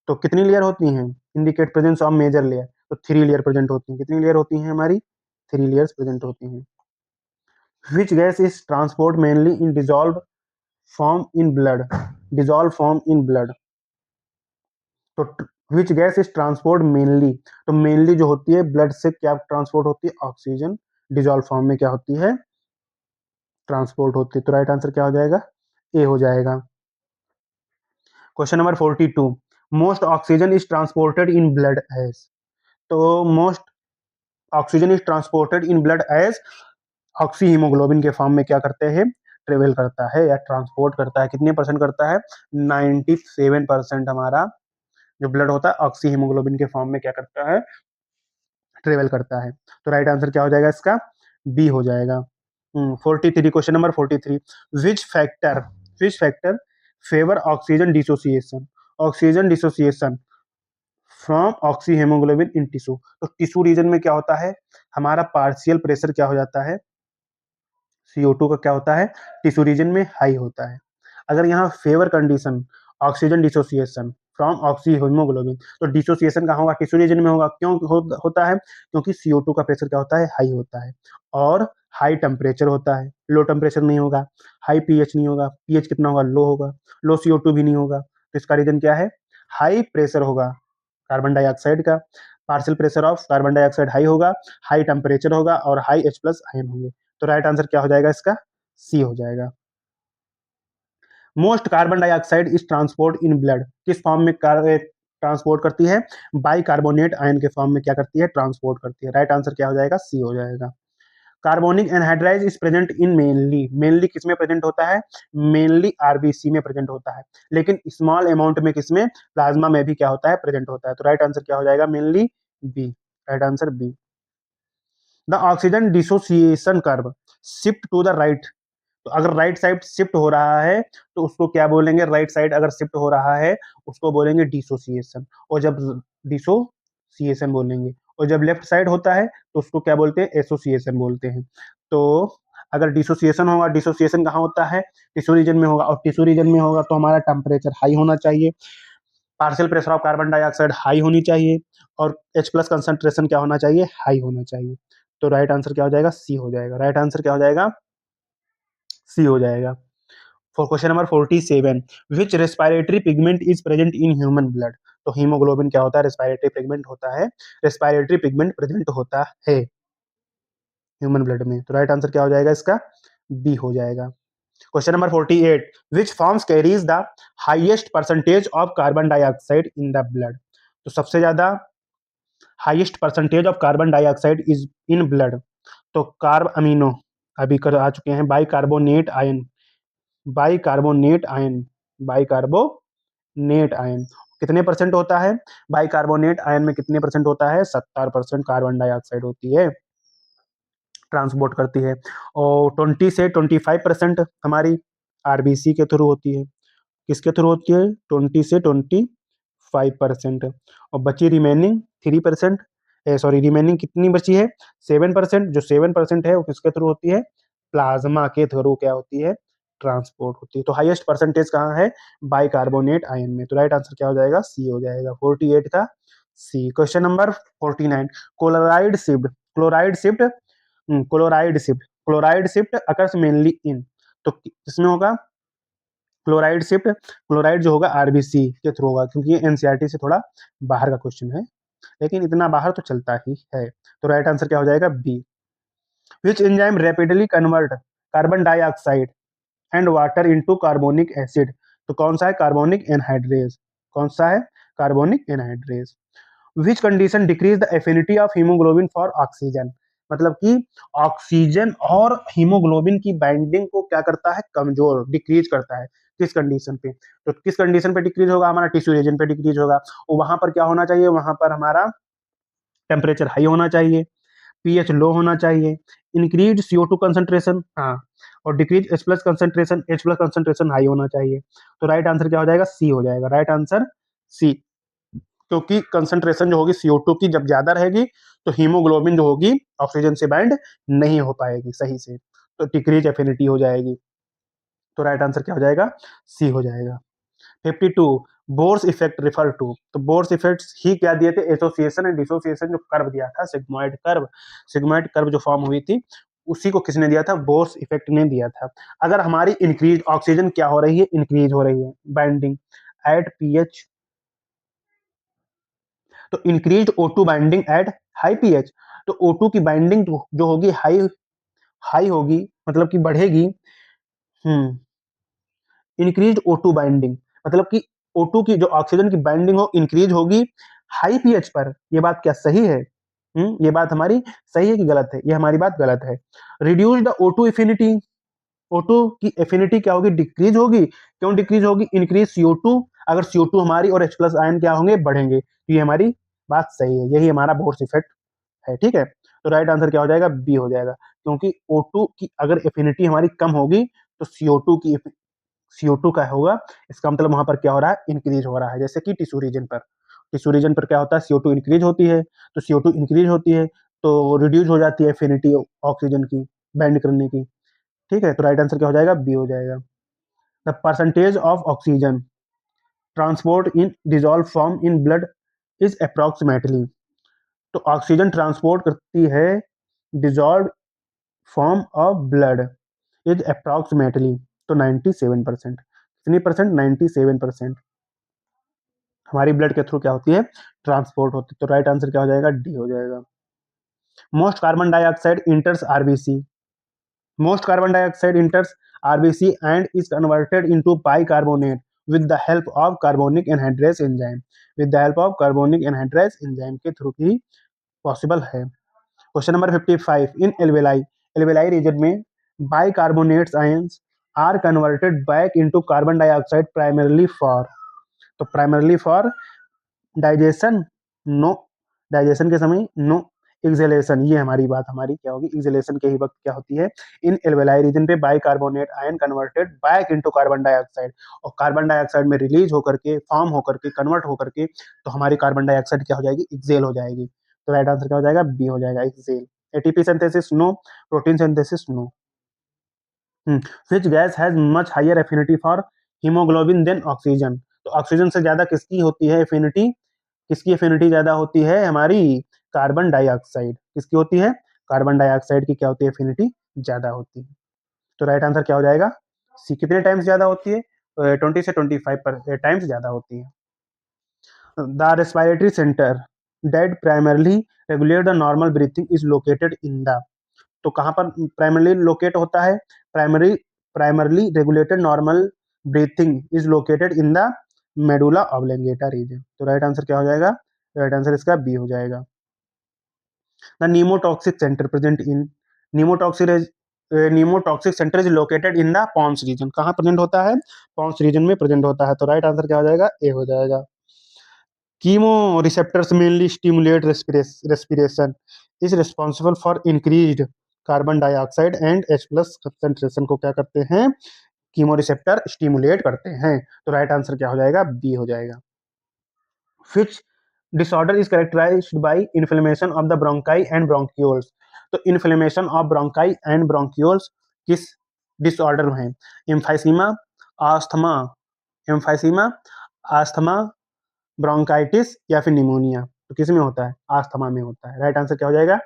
तो कितनी लेयर होती हैं? Indicate presence of major layer, तो 3 लेयर प्रेजेंट होती हैं। कितनी लेयर होती हैं हमारी? 3 लेयर्स प्रेजेंट होती हैं। Which gas is transport mainly in dissolve form in blood, dissolve form in blood. तो which gas is transport mainly, तो मेनली जो होती है ब्लड से क्या ट्रांसपोर्ट होती है? ऑक्सीजन। डिजॉल्व फॉर्म में क्या होती है? ट्रांसपोर्ट होती है। तो राइट आंसर क्या हो जाएगा? ए हो जाएगा। Question number 42, most oxygen is transported in blood as, तो most oxygen is transported in blood as oxy hemoglobin के फॉर्म में क्या करते हैं? ट्रेवल करता है या ट्रांसपोर्ट करता है। कितने परसेंट करता है? 97% हमारा जो ब्लड होता है ऑक्सी हीमोग्लोबिन के फॉर्म में क्या करता है? ट्रेवल करता है। तो राइट आंसर क्या हो जाएगा इसका? बी हो जाएगा। 43, question number 43, which factor, which factor favour oxygen dissociation, oxygen dissociation from oxy haemoglobin in tissue. तो टिश्यू रीजन में क्या होता है? हमारा पार्शियल प्रेशर क्या हो जाता है? CO2 का क्या होता है? टिश्यू रीजन में हाई होता है। अगर यहाँ favour condition, oxygen dissociation from oxy haemoglobin, तो डिसोसिएशन कहाँ होगा? टिश्यू रीजन में होगा। क्यों होता है? क्योंकि CO2 का प्रेशर क्या होता है? हाई होता है, और हाई टेम्परेचर होता है। लो टेम्परेचर नहीं होगा, हाई पीएच नहीं होगा, पीएच कितना होगा? लो होगा, लो CO2 भी नहीं होगा। तो इसका रीजन क्या है? हाई प्रेशर होगा कार्बन डाइऑक्साइड का, partial pressure of carbon dioxide high होगा, हाई टेम्परेचर होगा, और हाई H प्लस आयन होंगे। तो राइट आंसर क्या हो जाएगा इसका? सी हो जाएगा। Most carbon dioxide is transport in blood, किस फॉर्म में ट्रांसपोर्ट करती है? बाइकार्बोनेट आयन के फॉर्म में क्या करती है? ट्रांसपोर्ट करती है। राइट आंसर क्या हो जाएगा? सी हो जाएगा। Carbonic anhydrase is present in mainly, mainly किसमें प्रेजेंट होता है? मेनली आरबीसी में प्रेजेंट होता है, लेकिन स्मॉल अमाउंट में किसमें? प्लाज्मा में भी क्या होता है? प्रेजेंट होता है। तो राइट आंसर क्या हो जाएगा? Mainly B, right answer B. The oxygen dissociation curve shift to the right, तो अगर राइट साइड शिफ्ट हो रहा है तो उसको क्या बोलेंगे? राइट साइड अगर शिफ्ट हो रहा है उसको बोलेंगे डिसोसिएशन, और जब डिसोसिएशन बोलेंगे, और जब लेफ्ट साइड होता है तो उसको क्या बोलते हैं? एसोसिएशन बोलते हैं। तो अगर डिसोसिएशन होगा, डिसोसिएशन कहाँ होता है? टिश्यू रीजन में होगा, और टिश्यू रीजन में होगा तो हमारा टेम्परेचर हाई होना चाहिए, partial pressure of carbon dioxide high होनी चाहिए, और H प्लस कंसंट्रेशन क्या होना चाहिए? हाई होना चाहिए। तो राइट आंसर क्या हो जाएगा? सी हो जाएगा। राइट आंसर क्या हो जाएगा? सी हो जाएगा। For question number 47, which respiratory pigment is present in human blood, तो हीमोग्लोबिन क्या होता है? रेस्पिरेटरी पिगमेंट होता है, रेस्पिरेटरी पिगमेंट प्रेजेंट होता है ह्यूमन ब्लड में। तो राइट आंसर क्या हो जाएगा इसका? बी हो जाएगा। Question number 48, which forms carries the highest percentage of carbon dioxide in the blood, तो सबसे ज्यादा highest percentage of carbon dioxide is in blood, तो कार्ब अमीनो अभी कर आ चुके हैं, bicarbonate ion, bicarbonate ion, bicarbonate ion कितने परसेंट होता है? बाइकार्बोनेट आयन में कितने परसेंट होता है? 70% कार्बन डाइऑक्साइड होती है, ट्रांसपोर्ट करती है, और 20 से 25% हमारी आरबीसी के थ्रू होती है। किसके थ्रू होती है? 20 से 25%, और बची रिमेनिंग 3% सॉरी रिमेनिंग कितनी बची है 7%। जो 7% है वो किसके थ्रू होती है, प्लाज्मा के थ्रू क्या होती है, ट्रांसपोर्ट होती है। तो हाईएस्ट परसेंटेज कहाँ है, बाइकार्बोनेट आयन में। तो राइट आंसर क्या हो जाएगा, सी हो जाएगा, 48 का C. Question number 49, chloride shift, chloride shift, chloride shift, chloride shift occurs mainly in, तो किसमें होगा क्लोराइड शिफ्ट, क्लोराइड जो होगा आरबीसी के थ्रू होगा, क्योंकि ये एनसीईआरटी से थोड़ा बाहर का क्वेश्चन है, लेकिन इतना बाहर तो चलता ही है। तो राइट आंसर क्या हो जाएगा, B. Which enzyme rapidly convert carbon dioxide and water into carbonic acid, तो कौन सा है, कार्बोनिक एनहाइड्रेज, कौन सा है, carbonic anhydrase. Which condition decrease the affinity of haemoglobin for oxygen, मतलब कि ऑक्सीजन और हीमोग्लोबिन की बाइंडिंग को क्या करता है, कमजोर, डिक्रीज करता है, किस कंडीशन पे, तो किस कंडीशन पे डिक्रीज होगा, हमारा टिश्यू रीजन पे डिक्रीज होगा, और वहां पर क्या होना चाहिए, वहां पर हमारा टेम्परेचर हाई होना चाहिए, पीएच लो होना चाहिए, इंक्रीज CO2 कंसंट्रेशन, हाँ, और decrease H plus concentration high होना चाहिए। तो राइट आंसर क्या हो जाएगा, सी हो जाएगा, राइट आंसर सी। क्योंकि कंसंट्रेशन जो होगी CO2 की जब ज्यादा रहेगी, तो हीमोग्लोबिन जो होगी ऑक्सीजन से बाइंड नहीं हो पाएगी सही से, तो डिक्रीज एफिनिटी हो जाएगी। तो राइट आंसर क्या हो जाएगा, सी हो जाएगा। 52, बोर्स इफेक्ट रिफर टू, तो बोर्स इफेक्ट ही क्या दिए थे, एसोसिएशन एंड डिसोसिएशन जो कर्व दिया था, सिग्मोइड कर्व जो फॉर्म हुई थी, उसी को किसने दिया था, बोर्स इफेक्ट ने दिया था। अगर हमारी इंक्रीज ऑक्सीजन क्या हो रही है, इंक्रीज हो रही है बाइंडिंग एट पीएच, तो increase O2 binding at high pH, तो O2 की बाइंडिंग जो होगी हाई, हाई होगी, मतलब कि बढ़ेगी। हम्म, इंक्रीज O2 बाइंडिंग, मतलब कि O2 की जो ऑक्सीजन की बाइंडिंग हो इंक्रीज होगी हाई पीएच पर, ये बात क्या सही है, ये बात हमारी सही है कि गलत है, ये हमारी बात गलत है। Reduce the O2 affinity, O2 की एफिनिटी क्या होगी, डिक्रीज होगी, क्यों डिक्रीज होगी, इंक्रीज CO2, अगर CO2 हमारी और H प्लस आयन क्या होंगे, बढ़ेंगे, तो ये हमारी बात सही है, यही हमारा बोर्स इफेक्ट है, ठीक है। तो राइट आंसर क्या हो जाएगा, बी हो जाएगा, क्योंकि O2 की अगर एफिनिटी हमारी कम होगी, तो CO2 का होगा, इसका मतलब वहां पर क्या हो रहा है, इंक्रीज हो रहा है, जैसे कि टिश्यू रीजन पर, टिश्यू रीजन पर क्या होता है, CO2 इंक्रीज होती है, तो CO2 इंक्रीज होती है, तो रिड्यूस हो जाती है एफिनिटी ऑक्सीजन की बाइंड करने की, ठीक है। तो राइट आंसर क्या हो जाएगा, बी हो जाएगा। The percentage of oxygen transport in dissolve form in blood is approximately, तो ऑक्सीजन ट्रांसपोर्ट करती है dissolve form of blood is approximately, तो 97%, कितनी परसेंट, 97% हमारी ब्लड के थ्रू क्या होती है, ट्रांसपोर्ट होती है। तो राइट आंसर क्या हो जाएगा, डी हो जाएगा। Most carbon dioxide इंटर्स RBC, most carbon dioxide enters RBC and is converted into bicarbonate with the help of carbonic anhydrase enzyme, with the help of carbonic anhydrase enzyme के थ्रू ही पॉसिबल है। Question number 55, in alveoli, alveoli region में bicarbonates ions are converted back into carbon dioxide primarily for, तो primarily for digestion, no, digestion के समय नो, एक्सेलेशन, ये हमारी बात हमारी क्या होगी, एक्सेलेशन के ही वक्त क्या होती है, इन एल्वेलाई रीजन पे bicarbonate ion converted back into carbon dioxide, और कार्बन डाइऑक्साइड में रिलीज होकर के, फॉर्म होकर के, कन्वर्ट होकर के, तो हमारी कार्बन डाइऑक्साइड क्या हो जाएगी, एक्सेल हो जाएगी। तो राइट आंसर क्या हो जाएगा, बी हो जाएगा, exhale. ATP synthesis no, protein synthesis no. Which gas has much higher affinity for haemoglobin than oxygen, तो ऑक्सीजन से ज्यादा किसकी होती है एफिनिटी, किसकी एफिनिटी ज्यादा होती है, हमारी कार्बन डाइऑक्साइड, किसकी होती है, कार्बन डाइऑक्साइड की क्या होती है, एफिनिटी ज्यादा होती है। तो राइट आंसर क्या हो जाएगा, सी। कितने टाइम्स ज्यादा होती है, 20 से 25 टाइम्स ज्यादा होती है। The respiratory centre that primarily regulate the normal breathing is located in the, तो कहाँ पर प्राइमरली लोकेट होता है, primary primarily regulated normal breathing is located in the medulla oblongata region. तो राइट आंसर क्या हो जाएगा, राइट आंसर इसका बी हो जाएगा। The pneumotaxic centre present in, pneumotaxic pneumotaxic centre is located in the pons region, कहाँ प्रेजेंट होता है, पॉन्स रीजन में प्रेजेंट होता है। तो राइट आंसर क्या हो जाएगा, ए हो जाएगा। Chemo receptors mainly stimulate respiration is responsible for increased carbon dioxide and H plus concentration को क्या करते हैं, कीमो रिसेप्टर स्टिमुलेट करते हैं। तो राइट आंसर क्या हो जाएगा, बी हो जाएगा। Which disorder is characterised by inflammation of the bronchi and bronchioles. तो inflammation of bronchi and bronchioles किस डिसऑर्डर में है? Emphysema, asthma, emphysema, asthma, bronchitis या फिर निमोनिया। तो किस में होता है? आस्थमा में होता है। राइट आंसर क्या हो जाएगा?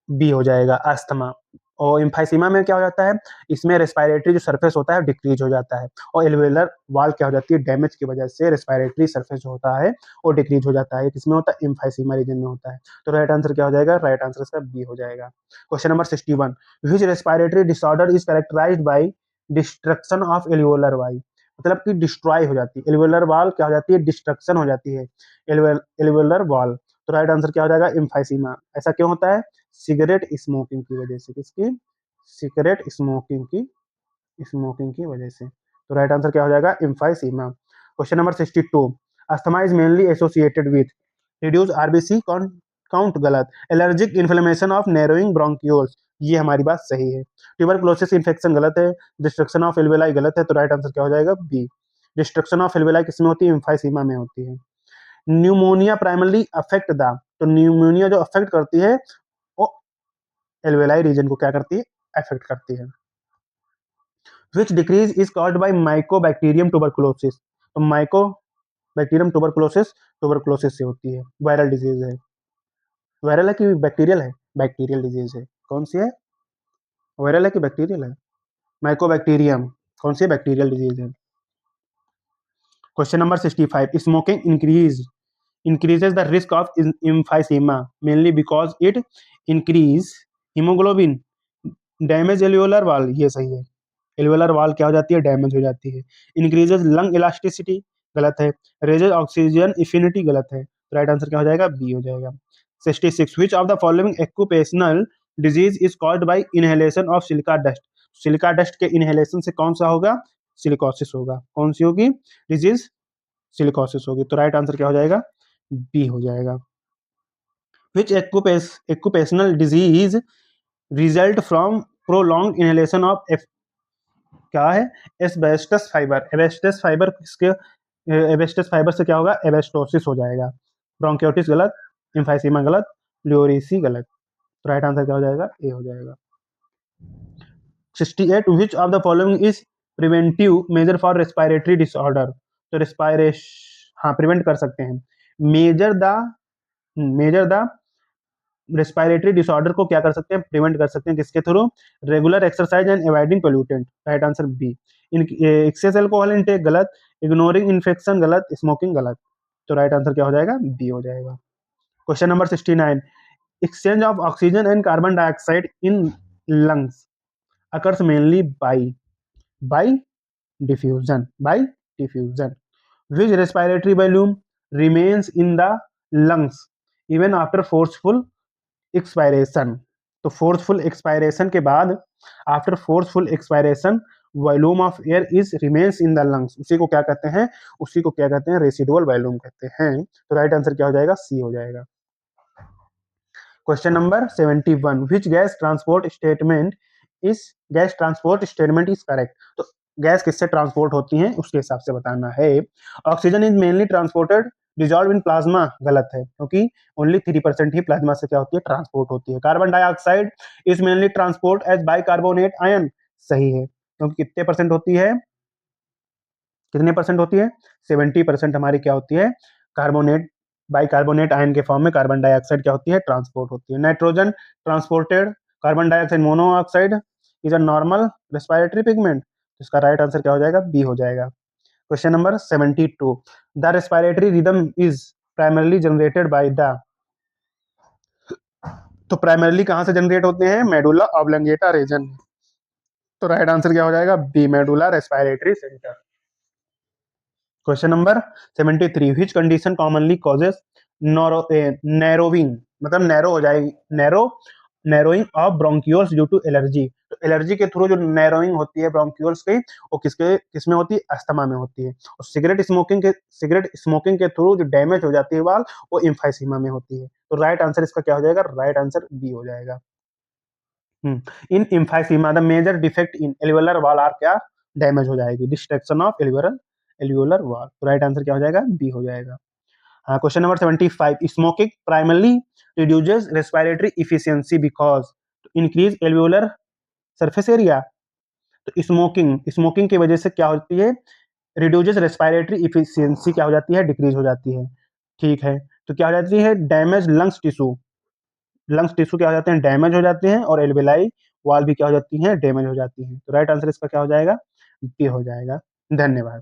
बी हो जाएगा, अस्थमा। और इम्फाइसीमा में क्या हो जाता है? इसमें रेस्पिरेटरी जो सरफेस होता है डिक्रीज हो जाता है, और एल्वेलर वाल क्या हो जाती है? डैमेज की वजह से रेस्पिरेटरी सरफेस जो होता है वो डिक्रीज हो जाता है। किसमें होता है? इम्फाइसीमा रीजन में होता है। तो राइट आंसर क्या हो जाएगा? राइट आंसर इसका बी हो जाएगा। Question number 61, which respiratory disorder is characterised by destruction of alveolar wall. मतलब कि डिस्ट्रॉय हो जाती है एल्वेलर वाल, क्या हो जाती है? डिस्ट्रक्शन हो जाती है एल्वेलर वाल। तो राइट आंसर क्या हो जाएगा? इम्फाइसीमा। ऐसा क्यों होता है? सिगरेट स्मोकिंग की वजह से। किसकी? सिगरेट स्मोकिंग की वजह से। तो राइट आंसर क्या हो जाएगा? Emphysema. Question number 62, asthma is mainly associated with reduce RBC count, गलत। Allergic inflammation of narrowing bronchioles, ये हमारी बात सही है। ट्यूबरकुलोसिस इन्फेक्शन, गलत है। डिस्ट्रक्शन ऑफ एल्वेलाई, गलत है। तो राइट आंसर क्या हो जाएगा? बी। डिस्ट्रक्शन ऑफ एल्वेलाई किसमें होती है? इम्फाइसीमा में होती है। न्यूमोनिया प्राइमरली अफेक्ट द, तो न्यूमोनिया जो अफेक्ट करती है वो एल्वेलाई रीजन को क्या करती है? अफेक्ट करती है। Which decrease is caused by mycobacterium tuberculosis. तो माइकोबैक्टीरियम ट्यूबरकुलोसिस से होती है। वायरल डिजीज है। वायरल है कि बैक्टीरियल है? बैक्टीरियल डिजीज है। कौन सी है? वायरल है कि बैक्टीरियल है? माइकोबैक्टीरियम कौन सी है? बैक्टीरियल डिजीज है। Question number 65, smoking increases the risk of emphysema mainly because it increase hemoglobin, damage alveolar wall, ये सही है। एल्वेolar वाल क्या हो जाती है? डैमेज हो जाती है। इंक्रीजेज लंग इलास्टिसिटी, गलत है। रेजेज ऑक्सीजन इफिनिटी, गलत है। राइट आंसर क्या हो जाएगा? बी हो जाएगा। 66, विच of the following occupational disease is caused by inhalation of silica dust. Silica dust के इनहेलेशन से कौन सा होगा? सिलिकोसिस होगा। कौन सी होगी डिजीज? सिलिकोसिस होगी। तो राइट आंसर क्या हो जाएगा? बी हो जाएगा। Which occupational disease result from prolong inhalation of, क्या है? Asbestos fibre. एस्बेस्टस फाइबर किसके? एस्बेस्टस फाइबर से क्या होगा? एबेस्टोसिस हो जाएगा। ब्रोंकियोटिस गलत, एम्फाइसीमा गलत, ल्यूरेसी गलत। तो राइट आंसर क्या हो जाएगा? ए हो जाएगा। 68, विच of the following is preventive measure for respiratory disorder. तो रेस्पिरेशन, हाँ प्रिवेंट कर सकते हैं। मेजर द रेस्पिरेटरी डिसऑर्डर को क्या कर सकते हैं? प्रिवेंट कर सकते हैं। किसके थ्रू? Regular exercise and avoiding pollutant. Right answer B. Excess alcohol intake, गलत। इग्नोरिंग इन्फेक्शन, गलत। स्मोकिंग, गलत। तो राइट आंसर क्या हो जाएगा? बी हो जाएगा। Question number 69, exchange of oxygen and carbon dioxide in lungs occurs mainly by diffusion. Which respiratory volume remains in the lungs even after forceful expiration? तो फोर्सफुल एक्सपायरेशन के बाद, after forceful expiration, volume of air is remains in the lungs, उसी को क्या कहते हैं? उसी को क्या कहते हैं? रेसिडुअल वॉल्यूम कहते हैं। तो राइट आंसर क्या हो जाएगा? सी हो जाएगा। Question number 71, which gas transport statement is correct. तो गैस किससे ट्रांसपोर्ट होती हैं उसके हिसाब से बताना है। Oxygen is mainly transported dissolve in plasma, गलत है, क्योंकि ओनली 3% ही प्लाज्मा से क्या होती है? ट्रांसपोर्ट होती है। Carbon dioxide is mainly transport as bicarbonate ion, सही है, क्योंकि कितने परसेंट होती है? कितने परसेंट होती है? 70% हमारी क्या होती है? कार्बोनेट, बाइकार्बोनेट आयन के फॉर्म में कार्बन डाइऑक्साइड क्या होती है? ट्रांसपोर्ट होती है। Nitrogen transported, carbon dioxide monoxide is a normal respiratory pigment. इसका राइट आंसर क्या हो जाएगा? बी हो जाएगा। Question number 72, the respiratory rhythm is primarily generated by the, तो प्राइमरली कहां से जनरेट होते हैं? Medulla oblongata region. तो राइट आंसर क्या हो जाएगा? B, medulla respiratory centre. Question number 73, which condition commonly causes narrowing, मतलब नैरो हो जाएगी, narrowing of bronchioles due to allergy. तो एलर्जी के थ्रू जो नैरोइंग होती है ब्रोंक्यूल्स की, वो किसमें होती है? अस्थमा में होती है। और सिगरेट स्मोकिंग के थ्रू जो डैमेज हो जाती है वाल, वो इम्फाइसीमा में होती है। तो राइट आंसर इसका क्या हो जाएगा? राइट आंसर बी हो जाएगा। In emphysema the major defect in alveolar wall are, क्या डैमेज हो जाएगी? डिस्ट्रक्शन ऑफ एल्वेलर वाल। तो राइट आंसर क्या हो जाएगा? बी हो जाएगा। Question number 75, smoking primarily reduces respiratory efficiency because increase alveolar surface area. तो स्मोकिंग की वजह से क्या होती है, रिड्यूसेस रेस्पिरेटरी इफिशियंसी क्या हो जाती है, डिक्रीज हो जाती है। ठीक है, तो क्या हो जाती है, डैमेज लंग्स टिश्यू क्या हो जाते हैं, डैमेज हो जाते हैं, और एल्वेलाई वॉल भी क्या हो जाती है, डैमेज हो जाती है। तो राइट आंसर इसका क्या हो जाएगा, बी हो जाएगा। धन्यवाद।